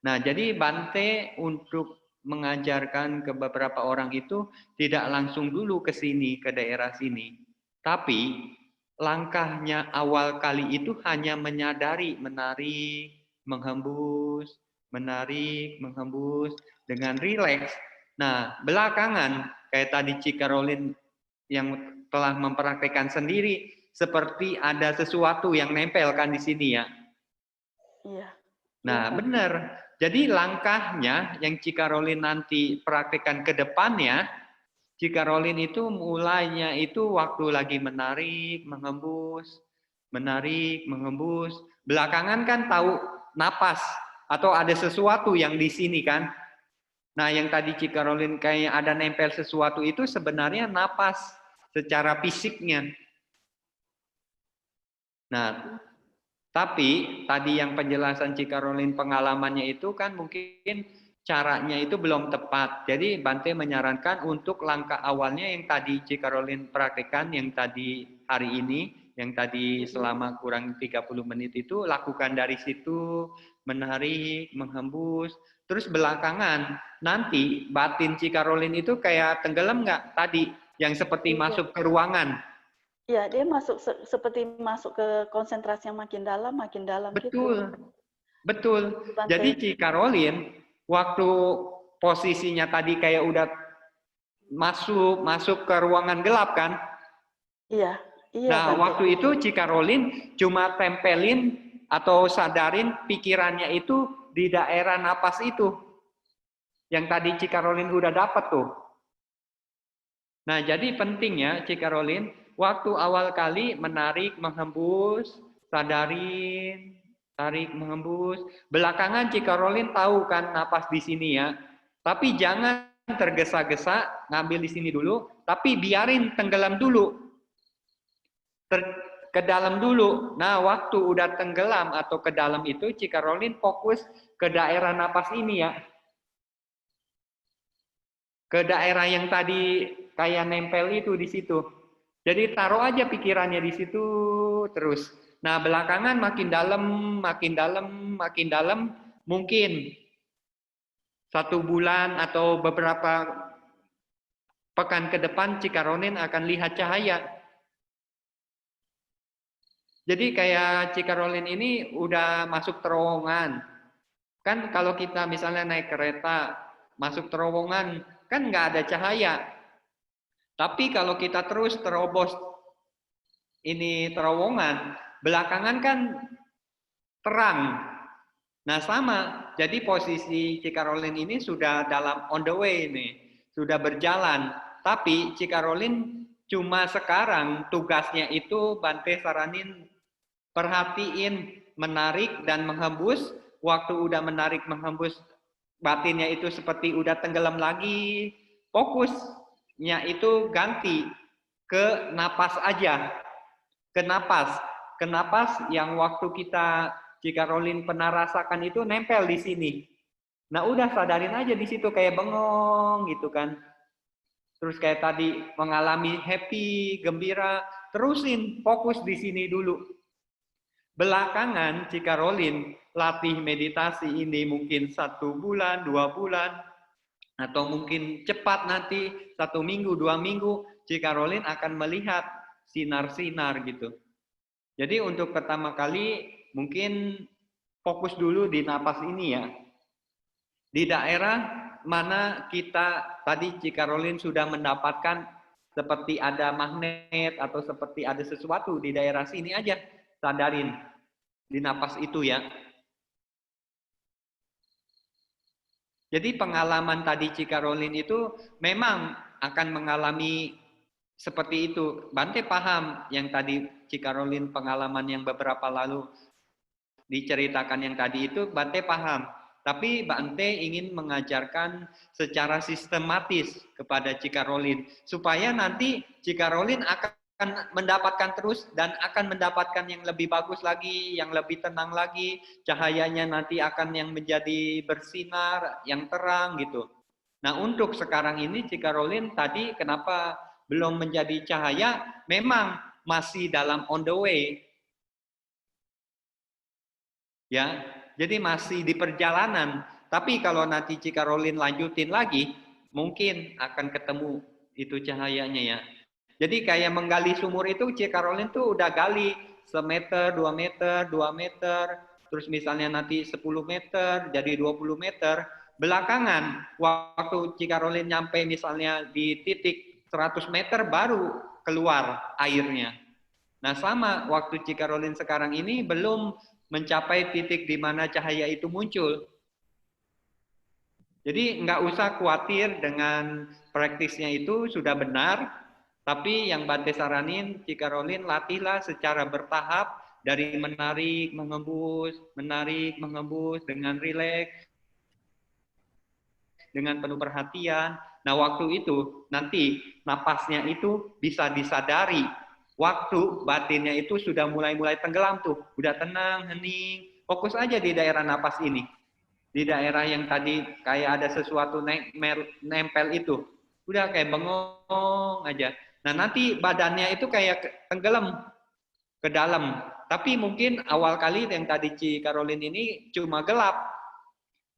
Nah, jadi Bante untuk mengajarkan ke beberapa orang itu tidak langsung dulu ke sini, ke daerah sini. Tapi langkahnya awal kali itu hanya menyadari, menarik, menghembus, menarik, menghembus dengan rileks. Nah, belakangan kayak tadi Ci Caroline yang telah mempraktekkan sendiri, seperti ada sesuatu yang nempel kan di sini ya. Iya. Nah, benar. Jadi langkahnya yang Ci Caroline nanti praktekkan ke depannya, Ci Caroline itu mulainya itu waktu lagi menarik, menghembus, menarik, menghembus. Belakangan kan tahu napas atau ada sesuatu yang di sini kan. Nah, yang tadi Ci Caroline kayak ada nempel sesuatu itu sebenarnya napas secara fisiknya. Nah, tapi tadi yang penjelasan Ci Caroline pengalamannya itu kan mungkin caranya itu belum tepat. Jadi Bante menyarankan untuk langkah awalnya yang tadi Ci Caroline praktekkan, yang tadi hari ini, yang tadi selama kurang 30 menit itu lakukan dari situ, menarik, menghembus. Terus belakangan nanti batin Ci Karolin itu kayak tenggelam nggak tadi, yang seperti masuk ke ruangan? Iya, dia masuk seperti masuk ke konsentrasi yang makin dalam Betul, gitu. betul. Jadi Ci Karolin waktu posisinya tadi kayak udah masuk ke ruangan gelap kan? Iya, iya. Nah, Bante. waktu itu Ci Karolin cuma tempelin atau sadarin pikirannya itu di daerah napas itu. Yang tadi Ci Karolin udah dapat tuh. Nah, jadi pentingnya Ci Karolin waktu awal kali menarik, menghembus, sadarin, tarik, menghembus. Belakangan Ci Karolin tahu kan napas di sini ya. Tapi jangan tergesa-gesa ngambil di sini dulu, tapi biarin tenggelam dulu. Ke dalam dulu. Nah, waktu udah tenggelam atau ke dalam itu Ci Karolin fokus ke daerah napas ini ya. Ke daerah yang tadi kayak nempel itu di situ. Jadi taruh aja pikirannya di situ terus. Nah, belakangan makin dalam, makin dalam, makin dalam, mungkin 1 bulan atau beberapa pekan ke depan Ci Karolin akan lihat cahaya. Jadi kayak Ci Karolin ini udah masuk terowongan. Kan kalau kita misalnya naik kereta, masuk terowongan, kan nggak ada cahaya. Tapi kalau kita terus terobos ini terowongan, belakangan kan terang. Nah sama, jadi posisi Ci Karolin ini sudah dalam on the way nih, sudah berjalan. Tapi Ci Karolin cuma sekarang tugasnya itu Bante saranin perhatiin menarik dan menghembus. Waktu udah menarik menghembus batinnya itu seperti udah tenggelam lagi, fokusnya itu ganti ke napas aja, ke napas yang waktu kita Ci Karolin pernah rasakan itu nempel di sini. Nah udah sadarin aja di situ kayak bengong gitu kan. Terus kayak tadi mengalami happy, gembira, terusin fokus di sini dulu. Belakangan Ci Karolin latih meditasi ini mungkin 1 bulan, 2 bulan, atau mungkin cepat nanti 1 minggu, 2 minggu, Ci Karolin akan melihat sinar-sinar gitu. Jadi untuk pertama kali mungkin fokus dulu di napas ini ya. Di daerah mana kita tadi Ci Karolin sudah mendapatkan seperti ada magnet atau seperti ada sesuatu di daerah sini aja. Sadarin di napas itu ya. Jadi pengalaman tadi Ci Karolin itu memang akan mengalami seperti itu. Bante paham yang tadi Ci Karolin pengalaman yang beberapa lalu diceritakan yang tadi itu Bante paham. Tapi Bante ingin mengajarkan secara sistematis kepada Ci Karolin supaya nanti Ci Karolin akan mendapatkan terus dan akan mendapatkan yang lebih bagus lagi, yang lebih tenang lagi, cahayanya nanti akan yang menjadi bersinar, yang terang gitu. Nah untuk sekarang ini Ci Karolin tadi kenapa belum menjadi cahaya, memang masih dalam on the way. Ya, jadi masih di perjalanan. Tapi kalau nanti Ci Karolin lanjutin lagi, mungkin akan ketemu itu cahayanya ya. Jadi kayak menggali sumur itu Ci Karolin tuh udah gali 1 meter, 2 meter, 2 meter, terus misalnya nanti 10 meter, jadi 20 meter. Belakangan, waktu Ci Karolin nyampe misalnya di titik 100 meter baru keluar airnya. Nah sama, waktu Ci Karolin sekarang ini belum mencapai titik di mana cahaya itu muncul. Jadi nggak usah khawatir dengan praktisnya itu sudah benar. Tapi yang Bante saranin, Ci Karolin latihlah secara bertahap dari menarik, menghembus dengan rileks, dengan penuh perhatian. Nah waktu itu nanti napasnya itu bisa disadari. Waktu batinnya itu sudah mulai tenggelam tuh, udah tenang, hening. Fokus aja di daerah napas ini, di daerah yang tadi kayak ada sesuatu nempel itu, udah kayak bengong aja. Nah nanti badannya itu kayak tenggelam ke dalam. Tapi mungkin awal kali yang tadi Ci Karolin ini cuma gelap.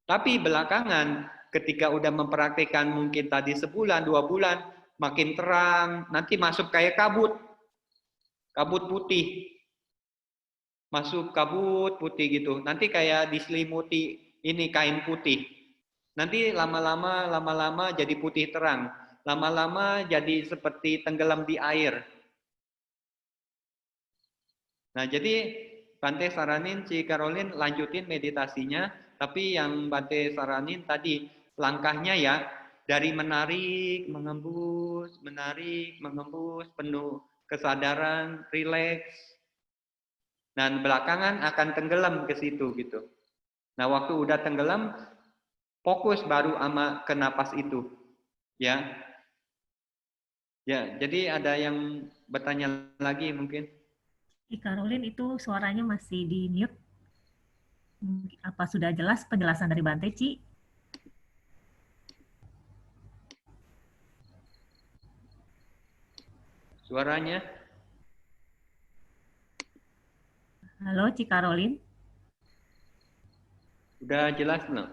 Tapi belakangan ketika udah mempraktikkan mungkin tadi sebulan, 2 bulan, makin terang, nanti masuk kayak kabut putih. Masuk kabut putih gitu. Nanti kayak diselimuti ini kain putih. Nanti lama-lama jadi putih terang. Lama-lama jadi seperti tenggelam di air. Nah, jadi Bante saranin si Caroline lanjutin meditasinya, tapi yang Bante saranin tadi langkahnya ya dari menarik, mengembus, penuh kesadaran, rileks. Dan belakangan akan tenggelam ke situ gitu. Nah, waktu udah tenggelam, fokus baru sama ke napas itu. Ya. Ya, jadi ada yang bertanya lagi mungkin? Caroline itu suaranya masih di mute. Apa sudah jelas penjelasan dari Bante, Ci? Suaranya? Halo, Ci Caroline. Udah jelas belum?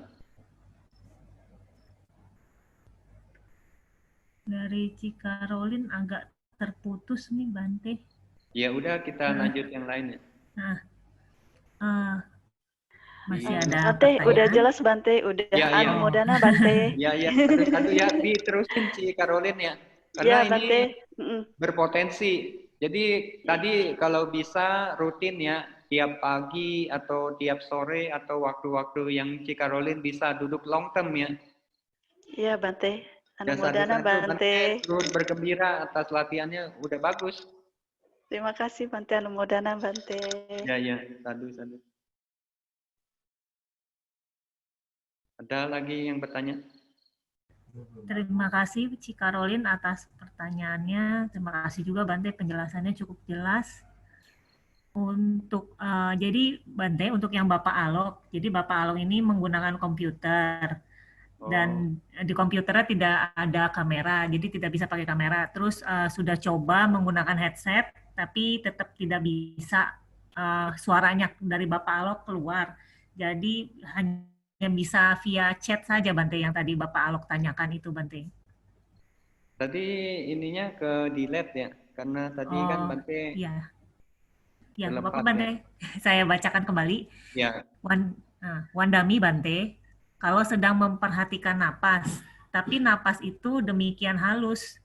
Dari Ci Caroline agak terputus nih, Bante. Ya udah kita lanjut yang lainnya. Nah, masih ada Bante, pertanyaan? udah jelas Bante, udah Ya, ya. anumodana Bante. Ya, satu ya diterusin Ci Caroline ya. Karena Ya, ini Bante. berpotensi. Jadi tadi kalau bisa rutin ya, tiap pagi atau tiap sore atau waktu-waktu yang Ci Caroline bisa duduk long term ya. Iya Bante, Dan anumodana satu-satu Bante. terus bergembira atas latihannya udah bagus. Terima kasih Bante, anumodana Bante. Ya, sadu. Ada lagi yang bertanya? Terima kasih Ci Caroline atas pertanyaannya. Terima kasih juga Bante, penjelasannya cukup jelas. Untuk jadi Bante, untuk yang Bapak Alok, jadi Bapak Alok ini menggunakan komputer dan di komputernya tidak ada kamera, jadi tidak bisa pakai kamera. Terus sudah coba menggunakan headset, tapi tetap tidak bisa suaranya dari Bapak Alok keluar. Jadi hanya bisa via chat saja Bante, yang tadi Bapak Alok tanyakan itu Bante. Tadi ininya ke delete ya, karena tadi kan Bante. Iya. Ya, Bapak Bante, saya bacakan kembali. Ya. Wandami Bante, kalau sedang memperhatikan napas, tapi napas itu demikian halus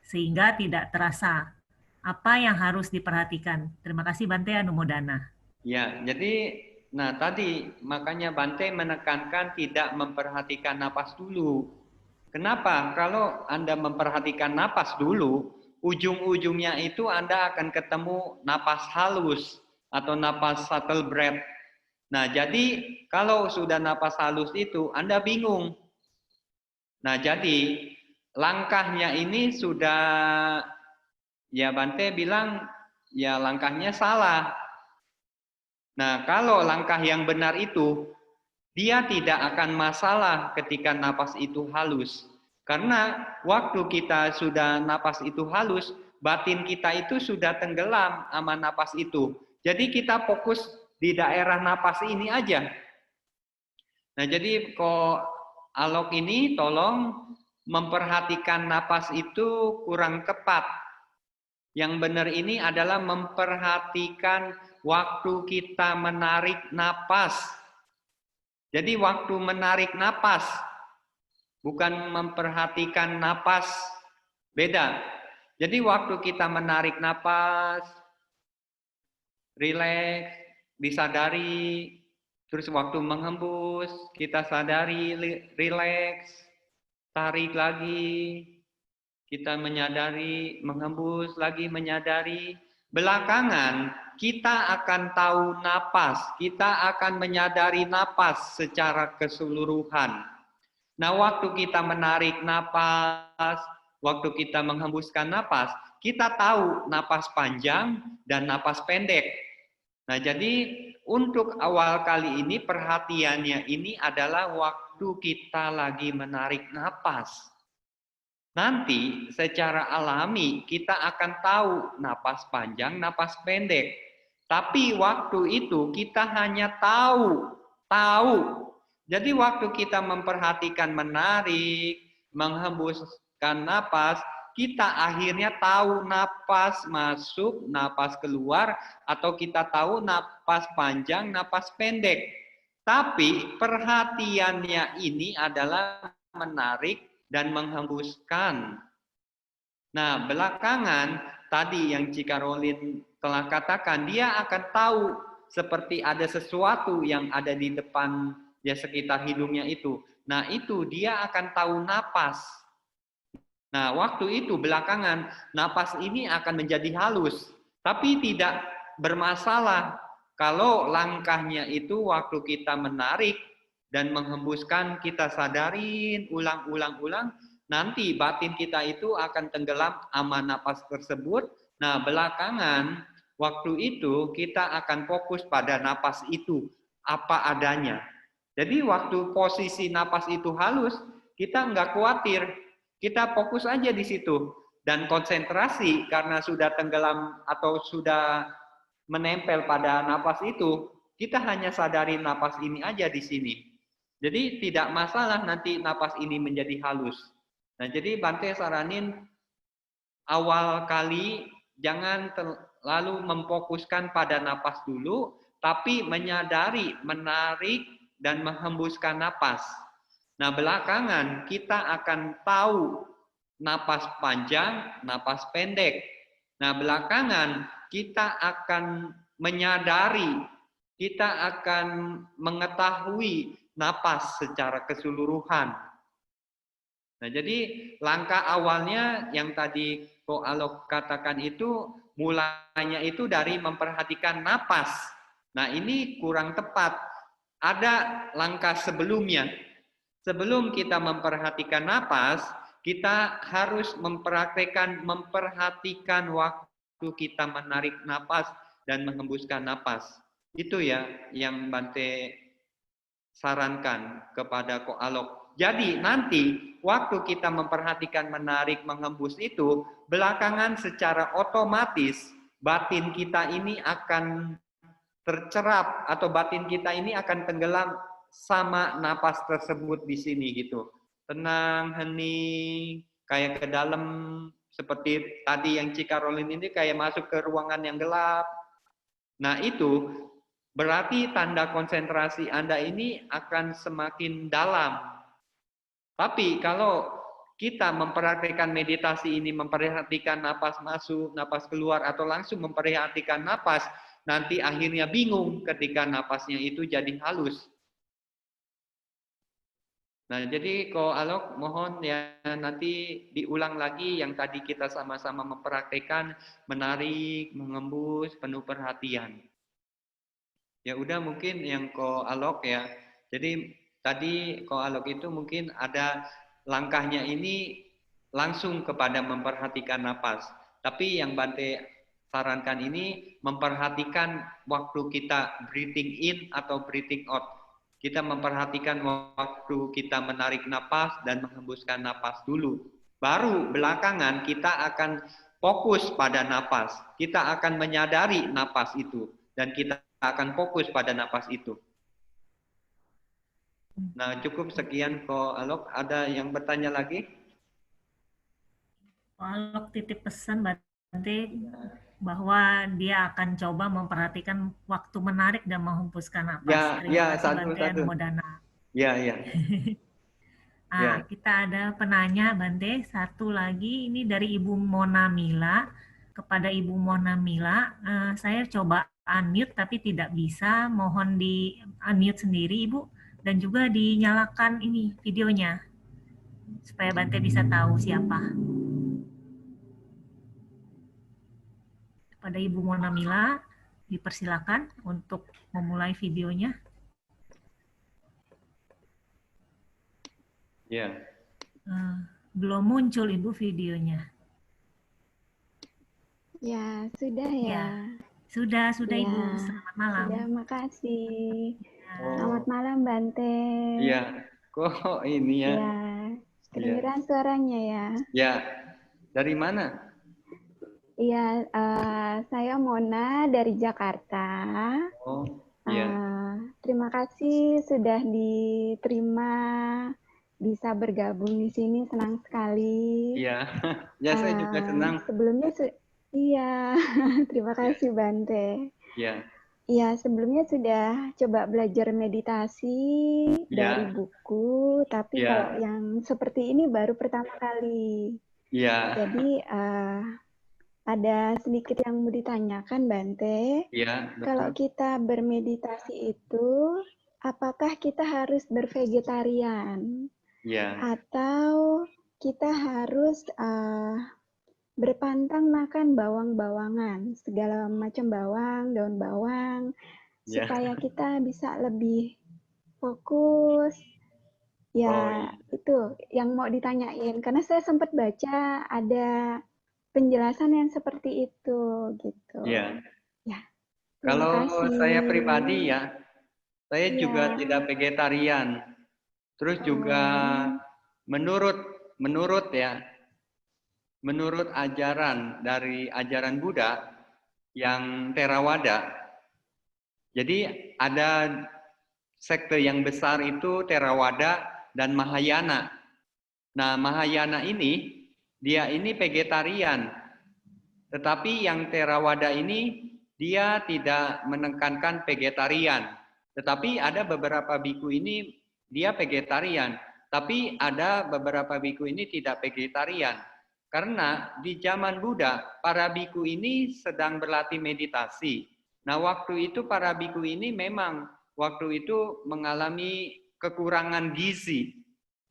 sehingga tidak terasa. Apa yang harus diperhatikan? Terima kasih Bante, anumodana. Ya, jadi tadi makanya Bante menekankan tidak memperhatikan napas dulu. Kenapa? Kalau Anda memperhatikan napas dulu, ujung-ujungnya itu Anda akan ketemu napas halus atau napas subtle breath. Nah, jadi kalau sudah napas halus itu Anda bingung. Nah, jadi langkahnya ini sudah, ya Bante bilang, ya langkahnya salah. Nah, kalau langkah yang benar itu, dia tidak akan masalah ketika napas itu halus. Karena waktu kita sudah napas itu halus, batin kita itu sudah tenggelam sama napas itu. Jadi kita fokus di daerah napas ini aja. Nah, jadi kok Alok ini tolong memperhatikan napas itu kurang tepat. Yang benar ini adalah memperhatikan waktu kita menarik napas. Jadi waktu menarik napas, bukan memperhatikan napas, beda. Jadi waktu kita menarik napas, rileks, disadari, terus waktu menghembus, kita sadari, rileks, tarik lagi, kita menyadari, menghembus lagi, menyadari. Belakangan kita akan tahu napas, kita akan menyadari napas secara keseluruhan. Nah, waktu kita menarik napas, waktu kita menghembuskan napas, kita tahu napas panjang dan napas pendek. Nah, jadi untuk awal kali ini perhatiannya ini adalah waktu kita lagi menarik napas. Nanti secara alami kita akan tahu napas panjang, napas pendek. Tapi waktu itu kita hanya tahu. Jadi waktu kita memperhatikan menarik, menghembuskan napas, kita akhirnya tahu napas masuk, napas keluar, atau kita tahu napas panjang, napas pendek. Tapi perhatiannya ini adalah menarik dan menghembuskan. Nah, belakangan tadi yang Cika Rolin telah katakan, dia akan tahu seperti ada sesuatu yang ada di depan ya sekitar hidungnya itu. Nah, itu dia akan tahu napas. Nah, waktu itu belakangan napas ini akan menjadi halus, tapi tidak bermasalah kalau langkahnya itu waktu kita menarik dan menghembuskan kita sadarin ulang-ulang, nanti batin kita itu akan tenggelam sama napas tersebut. Nah, belakangan waktu itu kita akan fokus pada napas itu apa adanya. Jadi waktu posisi napas itu halus, kita nggak khawatir, kita fokus aja di situ dan konsentrasi karena sudah tenggelam atau sudah menempel pada napas itu, kita hanya sadari napas ini aja di sini. Jadi tidak masalah nanti napas ini menjadi halus. Nah, jadi Bante saranin awal kali jangan terlalu memfokuskan pada napas dulu, tapi menyadari, menarik, dan menghembuskan napas. Nah, belakangan kita akan tahu napas panjang, napas pendek. Nah, belakangan kita akan menyadari, kita akan mengetahui napas secara keseluruhan. Nah, jadi langkah awalnya yang tadi Ko Alok katakan itu, mulanya itu dari memperhatikan napas. Nah, ini kurang tepat. Ada langkah sebelumnya. Sebelum kita memperhatikan napas, kita harus memperhatikan waktu kita menarik napas dan menghembuskan napas. Itu ya yang Bante sarankan kepada Ko Alok. Jadi nanti waktu kita memperhatikan menarik menghembus itu, belakangan secara otomatis batin kita ini akan tercerap atau batin kita ini akan tenggelam sama napas tersebut di sini gitu. Tenang, hening, kayak ke dalam seperti tadi yang Cika Rolin ini kayak masuk ke ruangan yang gelap. Nah, itu berarti tanda konsentrasi Anda ini akan semakin dalam. Tapi kalau kita memperhatikan meditasi ini, memperhatikan napas masuk, napas keluar, atau langsung memperhatikan napas, nanti akhirnya bingung ketika napasnya itu jadi halus. Nah, jadi Ko Alok mohon ya nanti diulang lagi yang tadi kita sama-sama mempraktekkan, menarik, mengembus, penuh perhatian. Ya udah mungkin yang Ko Alok ya. Jadi tadi Ko Alok itu mungkin ada langkahnya ini langsung kepada memperhatikan napas. Tapi yang Bante sarankan ini memperhatikan waktu kita breathing in atau breathing out. Kita memperhatikan waktu kita menarik napas dan menghembuskan napas dulu. Baru belakangan kita akan fokus pada napas. Kita akan menyadari napas itu. Dan kita akan fokus pada napas itu. Nah, cukup sekian Ko Alok. Ada yang bertanya lagi? Ko Alok titip pesan Bante bahwa dia akan coba memperhatikan waktu menarik dan menghembuskan napas. Ya, satu. Ya. Kita ada penanya Bante, satu lagi ini dari Ibu Mona Mila. Kepada Ibu Mona Mila, saya coba unmute tapi tidak bisa, mohon di unmute sendiri Ibu dan juga dinyalakan ini videonya supaya Bante bisa tahu siapa. Pada Ibu Mona Mila, dipersilakan untuk memulai videonya. Ya. Belum muncul Ibu videonya. Ya, sudah ya. Sudah ya, Ibu. Selamat malam. Sudah, makasih. Selamat malam Bante. Iya. Kok ini ya? Ya, kedengeran suaranya ya. Ya. Dari mana? Iya, saya Mona dari Jakarta. Oh, iya. Terima kasih sudah diterima bisa bergabung di sini, senang sekali. Iya, ya saya juga senang. Sebelumnya, iya, terima kasih Bante. Iya. Iya, sebelumnya sudah coba belajar meditasi dari buku, tapi kalau yang seperti ini baru pertama kali. Iya. Jadi ada sedikit yang mau ditanyakan, Bante. Iya, betul. Kalau kita bermeditasi itu, apakah kita harus bervegetarian? Iya. Atau kita harus berpantang makan bawang-bawangan, segala macam bawang, daun bawang, supaya kita bisa lebih fokus. Ya, itu yang mau ditanyain. Karena saya sempat baca ada penjelasan yang seperti itu, gitu. Iya. Ya. Kalau saya pribadi ya, saya juga tidak vegetarian. Terus juga menurut ajaran dari ajaran Buddha yang Theravada. Jadi ada sekte yang besar itu Theravada dan Mahayana. Nah, Mahayana ini dia ini vegetarian. Tetapi yang Theravada ini dia tidak menekankan vegetarian. Tetapi ada beberapa biku ini dia vegetarian. Tapi ada beberapa biku ini tidak vegetarian. Karena di zaman Buddha, para biku ini sedang berlatih meditasi. Nah, waktu itu para biku ini memang waktu itu mengalami kekurangan gizi.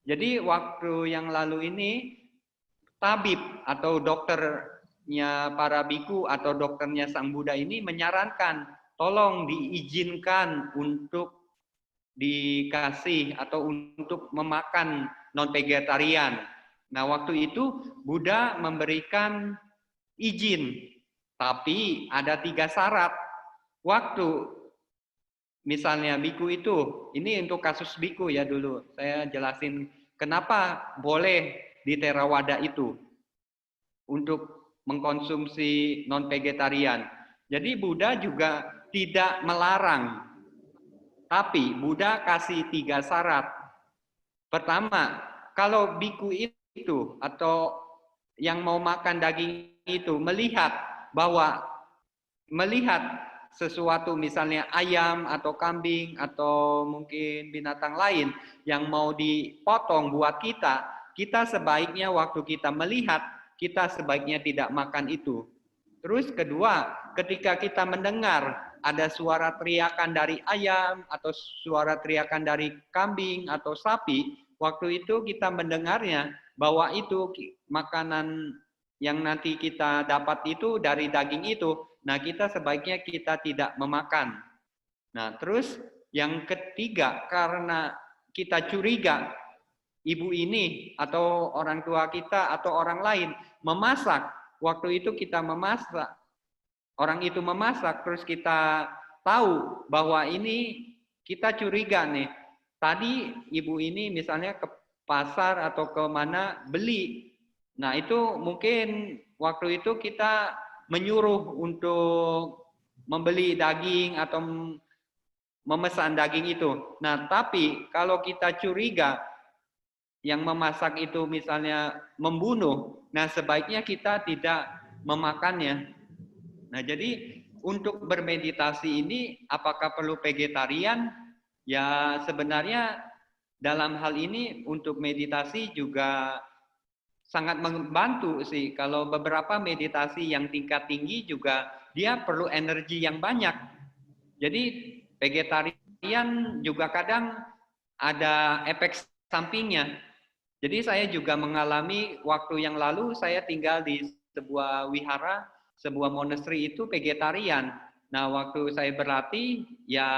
Jadi waktu yang lalu ini, tabib atau dokternya para biku atau dokternya Sang Buddha ini menyarankan, tolong diizinkan untuk dikasih atau untuk memakan non-vegetarian. Nah, waktu itu Buddha memberikan izin, tapi ada 3 syarat. Waktu misalnya biku itu, ini untuk kasus biku ya dulu, saya jelasin kenapa boleh di Theravada itu untuk mengkonsumsi non-vegetarian. Jadi Buddha juga tidak melarang, tapi Buddha kasih 3 syarat. Pertama, kalau biku itu atau yang mau makan daging itu melihat sesuatu misalnya ayam atau kambing atau mungkin binatang lain yang mau dipotong buat kita sebaiknya waktu kita melihat, kita sebaiknya tidak makan itu. Terus kedua, ketika kita mendengar ada suara teriakan dari ayam atau suara teriakan dari kambing atau sapi, waktu itu kita mendengarnya bahwa itu makanan yang nanti kita dapat itu dari daging itu. Nah, kita sebaiknya kita tidak memakan. Nah, terus yang ketiga, karena kita curiga ibu ini atau orang tua kita atau orang lain memasak, waktu itu kita memasak, orang itu memasak, terus kita tahu bahwa ini kita curiga nih, tadi ibu ini misalnya ke pasar atau ke mana beli. Nah, itu mungkin waktu itu kita menyuruh untuk membeli daging atau memesan daging itu. Nah, tapi kalau kita curiga yang memasak itu misalnya membunuh, nah sebaiknya kita tidak memakannya. Nah, jadi untuk bermeditasi ini apakah perlu vegetarian? Ya, sebenarnya dalam hal ini untuk meditasi juga sangat membantu sih. Kalau beberapa meditasi yang tingkat tinggi juga dia perlu energi yang banyak. Jadi vegetarian juga kadang ada efek sampingnya. Jadi saya juga mengalami waktu yang lalu saya tinggal di sebuah wihara, sebuah monastery itu vegetarian. Nah, waktu saya berlatih ya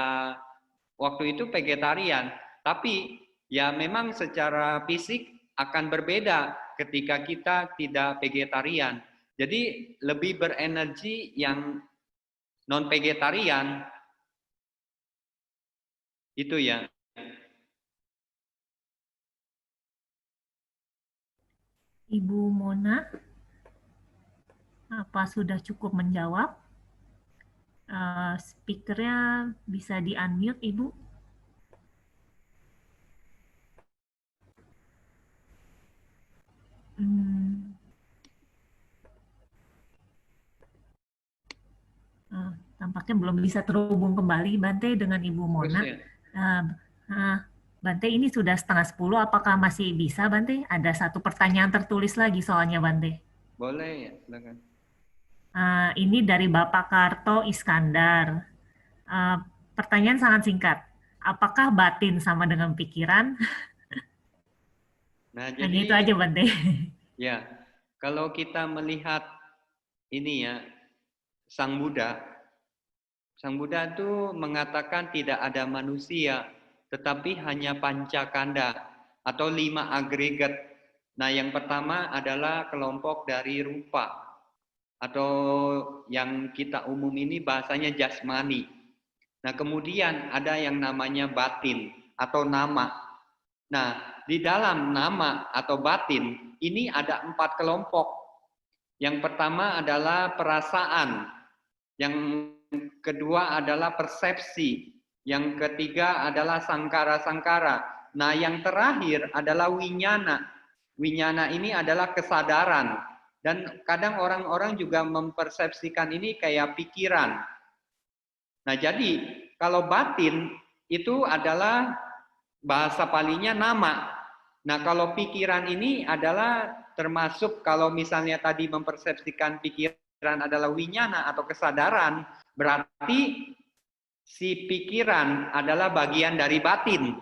waktu itu vegetarian. Tapi ya memang secara fisik akan berbeda ketika kita tidak vegetarian. Jadi lebih berenergi yang non-vegetarian. Itu ya. Ibu Mona, apa sudah cukup menjawab? Speakernya bisa di-unmute, Ibu. Tampaknya belum bisa terhubung kembali Bante dengan Ibu Mona. Bante, ini sudah 9:30, apakah masih bisa Bante? Ada satu pertanyaan tertulis lagi soalnya Bante. Boleh ya, silakan. Ini dari Bapak Karto Iskandar. Pertanyaan sangat singkat. Apakah batin sama dengan pikiran? Nah, hanya jadi itu aja Bante. Ya, kalau kita melihat ini ya, Sang Buddha itu mengatakan tidak ada manusia, tetapi hanya pancakanda atau 5 agregat. Nah, yang pertama adalah kelompok dari rupa, atau yang kita umum ini bahasanya jasmani. Nah, kemudian ada yang namanya batin atau nama. Nah, di dalam nama atau batin ini ada 4 kelompok. Yang pertama adalah perasaan, yang kedua adalah persepsi, yang ketiga adalah sangkara-sangkara. Nah, yang terakhir adalah winyana. Winyana ini adalah kesadaran. Dan kadang orang-orang juga mempersepsikan ini kayak pikiran. Nah, jadi kalau batin itu adalah bahasa palinya nama. Nah, kalau pikiran ini adalah termasuk, kalau misalnya tadi mempersepsikan pikiran adalah winyana atau kesadaran, berarti si pikiran adalah bagian dari batin.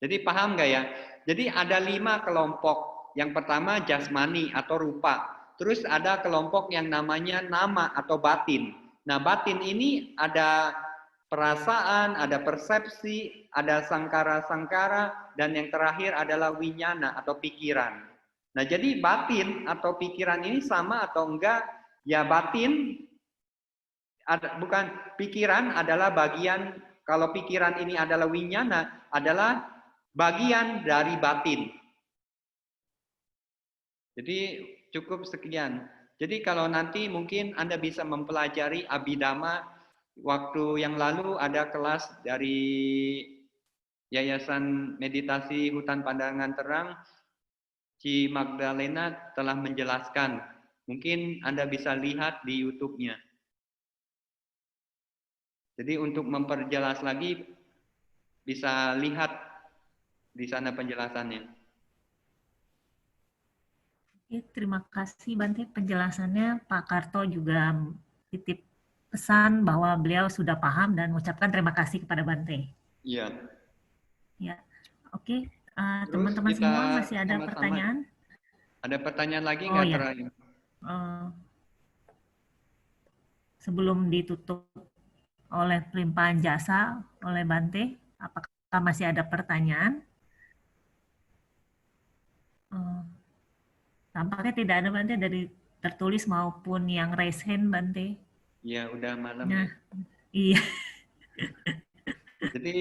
Jadi paham nggak ya? Jadi ada 5 kelompok. Yang pertama jasmani atau rupa. Terus ada kelompok yang namanya nama atau batin. Nah, batin ini ada perasaan, ada persepsi, ada sangkara-sangkara, dan yang terakhir adalah winyana atau pikiran. Nah, jadi batin atau pikiran ini sama atau enggak? Ya, batin, bukan, pikiran adalah bagian, kalau pikiran ini adalah winyana, adalah bagian dari batin. Jadi cukup sekian. Jadi kalau nanti mungkin Anda bisa mempelajari Abhidhamma. Waktu yang lalu ada kelas dari Yayasan Meditasi Hutan Pandangan Terang, Ci Magdalena telah menjelaskan. Mungkin Anda bisa lihat di YouTube-nya. Jadi untuk memperjelas lagi, bisa lihat di sana penjelasannya. Oke, terima kasih Bante penjelasannya. Pak Karto juga titip pesan bahwa beliau sudah paham dan mengucapkan terima kasih kepada Bante. Iya. Ya, oke. Teman-teman semua masih ada pertanyaan? Ada pertanyaan lagi nggak terakhir? Sebelum ditutup oleh pelimpahan jasa oleh Bante, apakah masih ada pertanyaan? Tampaknya tidak ada Bante dari tertulis maupun yang raise hand Bante. Iya, udah malam nah, ya. Iya. Jadi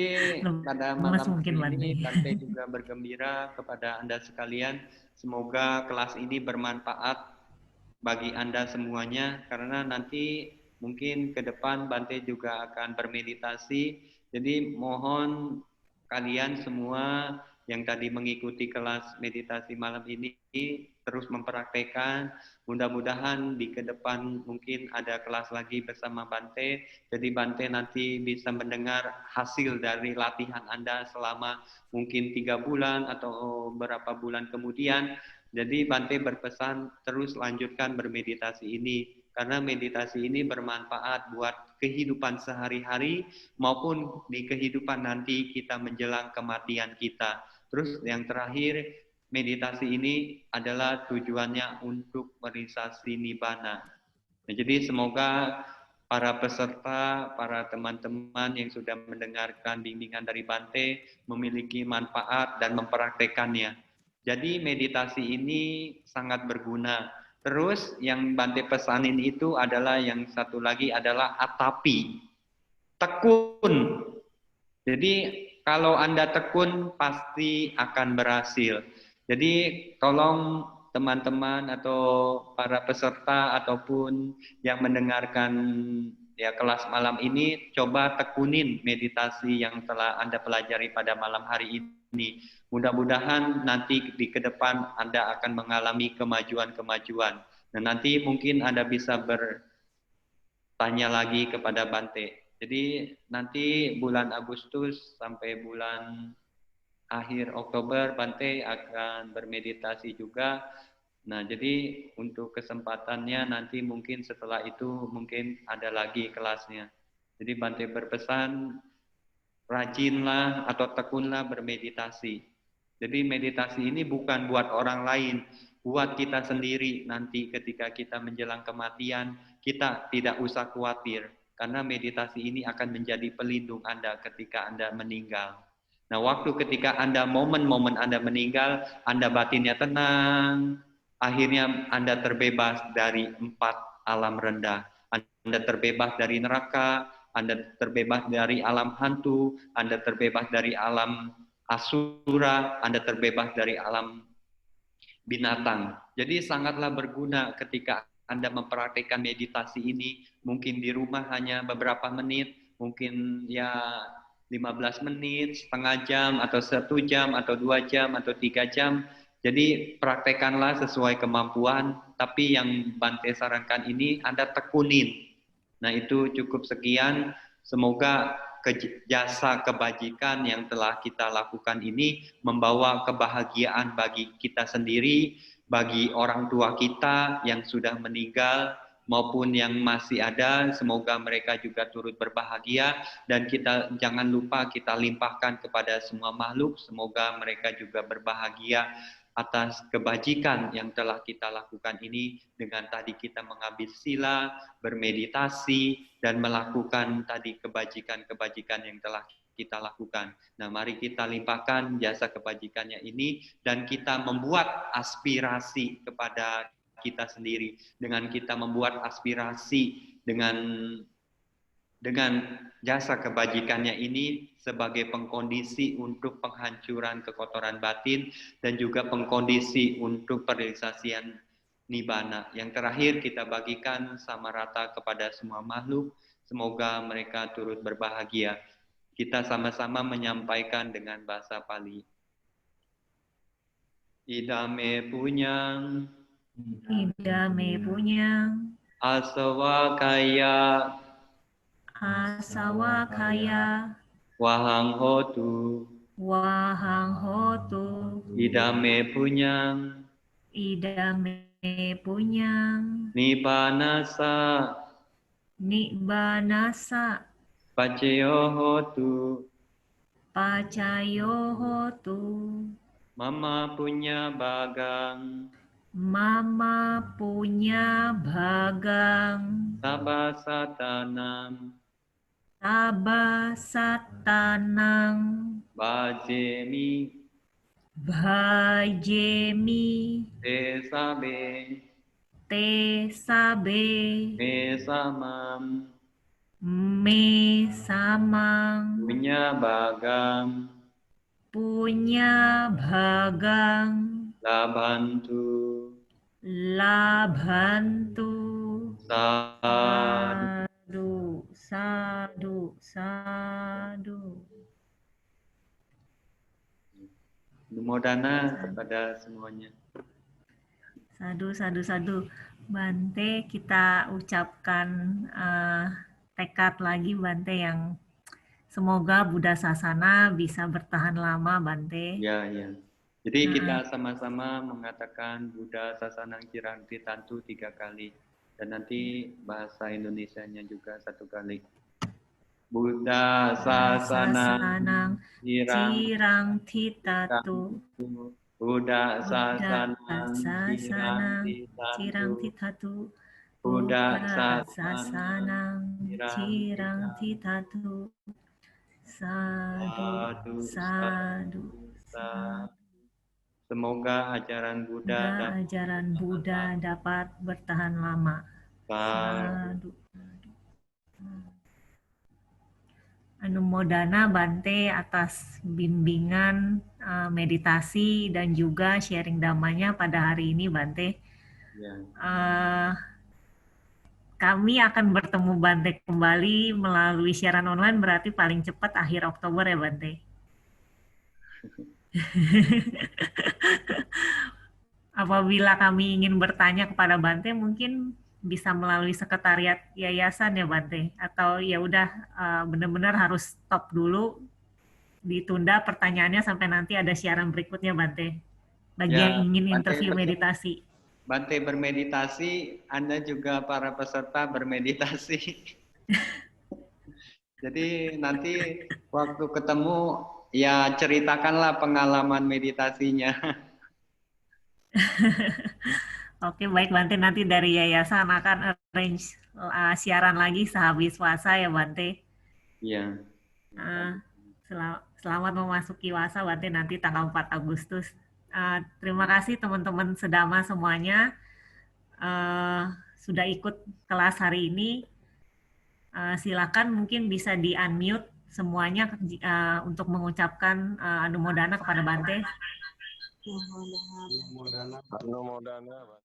pada malam ini Bante juga bergembira kepada Anda sekalian. Semoga kelas ini bermanfaat bagi Anda semuanya, karena nanti mungkin ke depan Bante juga akan bermeditasi. Jadi mohon kalian semua yang tadi mengikuti kelas meditasi malam ini terus mempraktekkan. Mudah-mudahan di ke depan mungkin ada kelas lagi bersama Bante. Jadi Bante nanti bisa mendengar hasil dari latihan Anda selama mungkin 3 bulan atau beberapa bulan kemudian. Jadi Bante berpesan terus lanjutkan bermeditasi ini. Karena meditasi ini bermanfaat buat kehidupan sehari-hari maupun di kehidupan nanti kita menjelang kematian kita. Terus yang terakhir, meditasi ini adalah tujuannya untuk merealisasi nibbana. Nah, jadi semoga para peserta, para teman-teman yang sudah mendengarkan bimbingan dari Bante memiliki manfaat dan mempraktekannya. Jadi meditasi ini sangat berguna. Terus yang Bante pesanin itu adalah yang satu lagi adalah atapi, tekun. Jadi kalau Anda tekun pasti akan berhasil. Jadi tolong teman-teman atau para peserta ataupun yang mendengarkan ya kelas malam ini, coba tekunin meditasi yang telah Anda pelajari pada malam hari ini. Mudah-mudahan nanti di ke depan Anda akan mengalami kemajuan-kemajuan. Dan nanti mungkin Anda bisa tanya lagi kepada Bante. Jadi nanti bulan Agustus sampai bulan akhir Oktober Bante akan bermeditasi juga. Nah, jadi untuk kesempatannya nanti mungkin setelah itu mungkin ada lagi kelasnya. Jadi Bante berpesan, rajinlah atau tekunlah bermeditasi. Jadi meditasi ini bukan buat orang lain, buat kita sendiri. Nanti ketika kita menjelang kematian, kita tidak usah khawatir. Karena meditasi ini akan menjadi pelindung Anda ketika Anda meninggal. Nah, waktu ketika Anda momen-momen Anda meninggal, Anda batinnya tenang, akhirnya Anda terbebas dari 4 alam rendah. Anda terbebas dari neraka, Anda terbebas dari alam hantu, Anda terbebas dari alam asura, Anda terbebas dari alam binatang. Jadi sangatlah berguna ketika Anda mempraktikkan meditasi ini, mungkin di rumah hanya beberapa menit, mungkin ya 15 menit, setengah jam, atau 1 jam, atau 2 jam, atau 3 jam. Jadi praktekanlah sesuai kemampuan, tapi yang Bante sarankan ini Anda tekunin. Nah itu cukup sekian, semoga jasa kebajikan yang telah kita lakukan ini membawa kebahagiaan bagi kita sendiri, bagi orang tua kita yang sudah meninggal, maupun yang masih ada, semoga mereka juga turut berbahagia, dan kita jangan lupa kita limpahkan kepada semua makhluk, semoga mereka juga berbahagia atas kebajikan yang telah kita lakukan ini dengan tadi kita mengambil sila, bermeditasi, dan melakukan tadi kebajikan-kebajikan yang telah kita lakukan. Nah, mari kita limpahkan jasa kebajikannya ini dan kita membuat aspirasi kepada kita sendiri. Dengan kita membuat aspirasi dengan jasa kebajikannya ini sebagai pengkondisi untuk penghancuran kekotoran batin dan juga pengkondisi untuk perealisasian nibbana. Yang terakhir kita bagikan sama rata kepada semua makhluk, semoga mereka turut berbahagia. Kita sama-sama menyampaikan dengan bahasa Pali. Idame punyang, idame punyang, asawakaya, asawakaya, wahang hotu, wahang hotu, idame punyang, idame punyang, nibbanasa, nibbanasa, pacayo hotu, pacayo hotu, mama punya bagang, mama punya bagang, sabasatanam, sabasatanang, bajemi, bhajemi, tesabe, tesabe, mesamam, mesamang, punya bagam, punya bagang, labantu, labhantu, sadu. sadu, sadu. Numodana kepada semuanya. Sadu, sadu, sadu. Bante, kita ucapkan tekad lagi Bante yang semoga Buddha Sasana bisa bertahan lama Bante. Ya, ya. Jadi kita sama-sama mengatakan Buddha Sasana Ciranti Tantu 3 kali. Dan nanti bahasa Indonesianya juga 1 kali. Buddha Sasana Ciranti Tatu. Buddha Sasana Ciranti Tatu. Buddha Sasana Ciranti Tatu. Sadu, sadu, sadu. Semoga ajaran Buddha dapat bertahan lama. Sadu. Anumodana Bante atas bimbingan meditasi dan juga sharing dhammanya pada hari ini Bante. Ya. Kami akan bertemu Bante kembali melalui siaran online berarti paling cepat akhir Oktober ya Bante. Apabila kami ingin bertanya kepada Bante, mungkin bisa melalui sekretariat yayasan ya Bante? Atau ya udah benar-benar harus stop dulu, ditunda pertanyaannya sampai nanti ada siaran berikutnya Bante? Bagi Ya, yang ingin Bante interview meditasi. Bante bermeditasi, Anda juga para peserta bermeditasi. Jadi nanti waktu ketemu, ya ceritakanlah pengalaman meditasinya. Oke, baik Bante. Nanti dari yayasan akan arrange siaran lagi sehabis puasa ya Bante. Iya. Selamat memasuki puasa Bante nanti tanggal 4 Agustus. Terima kasih teman-teman sedama semuanya sudah ikut kelas hari ini. Silakan mungkin bisa di-unmute semuanya untuk mengucapkan anumodana kepada Bante. Anumodana.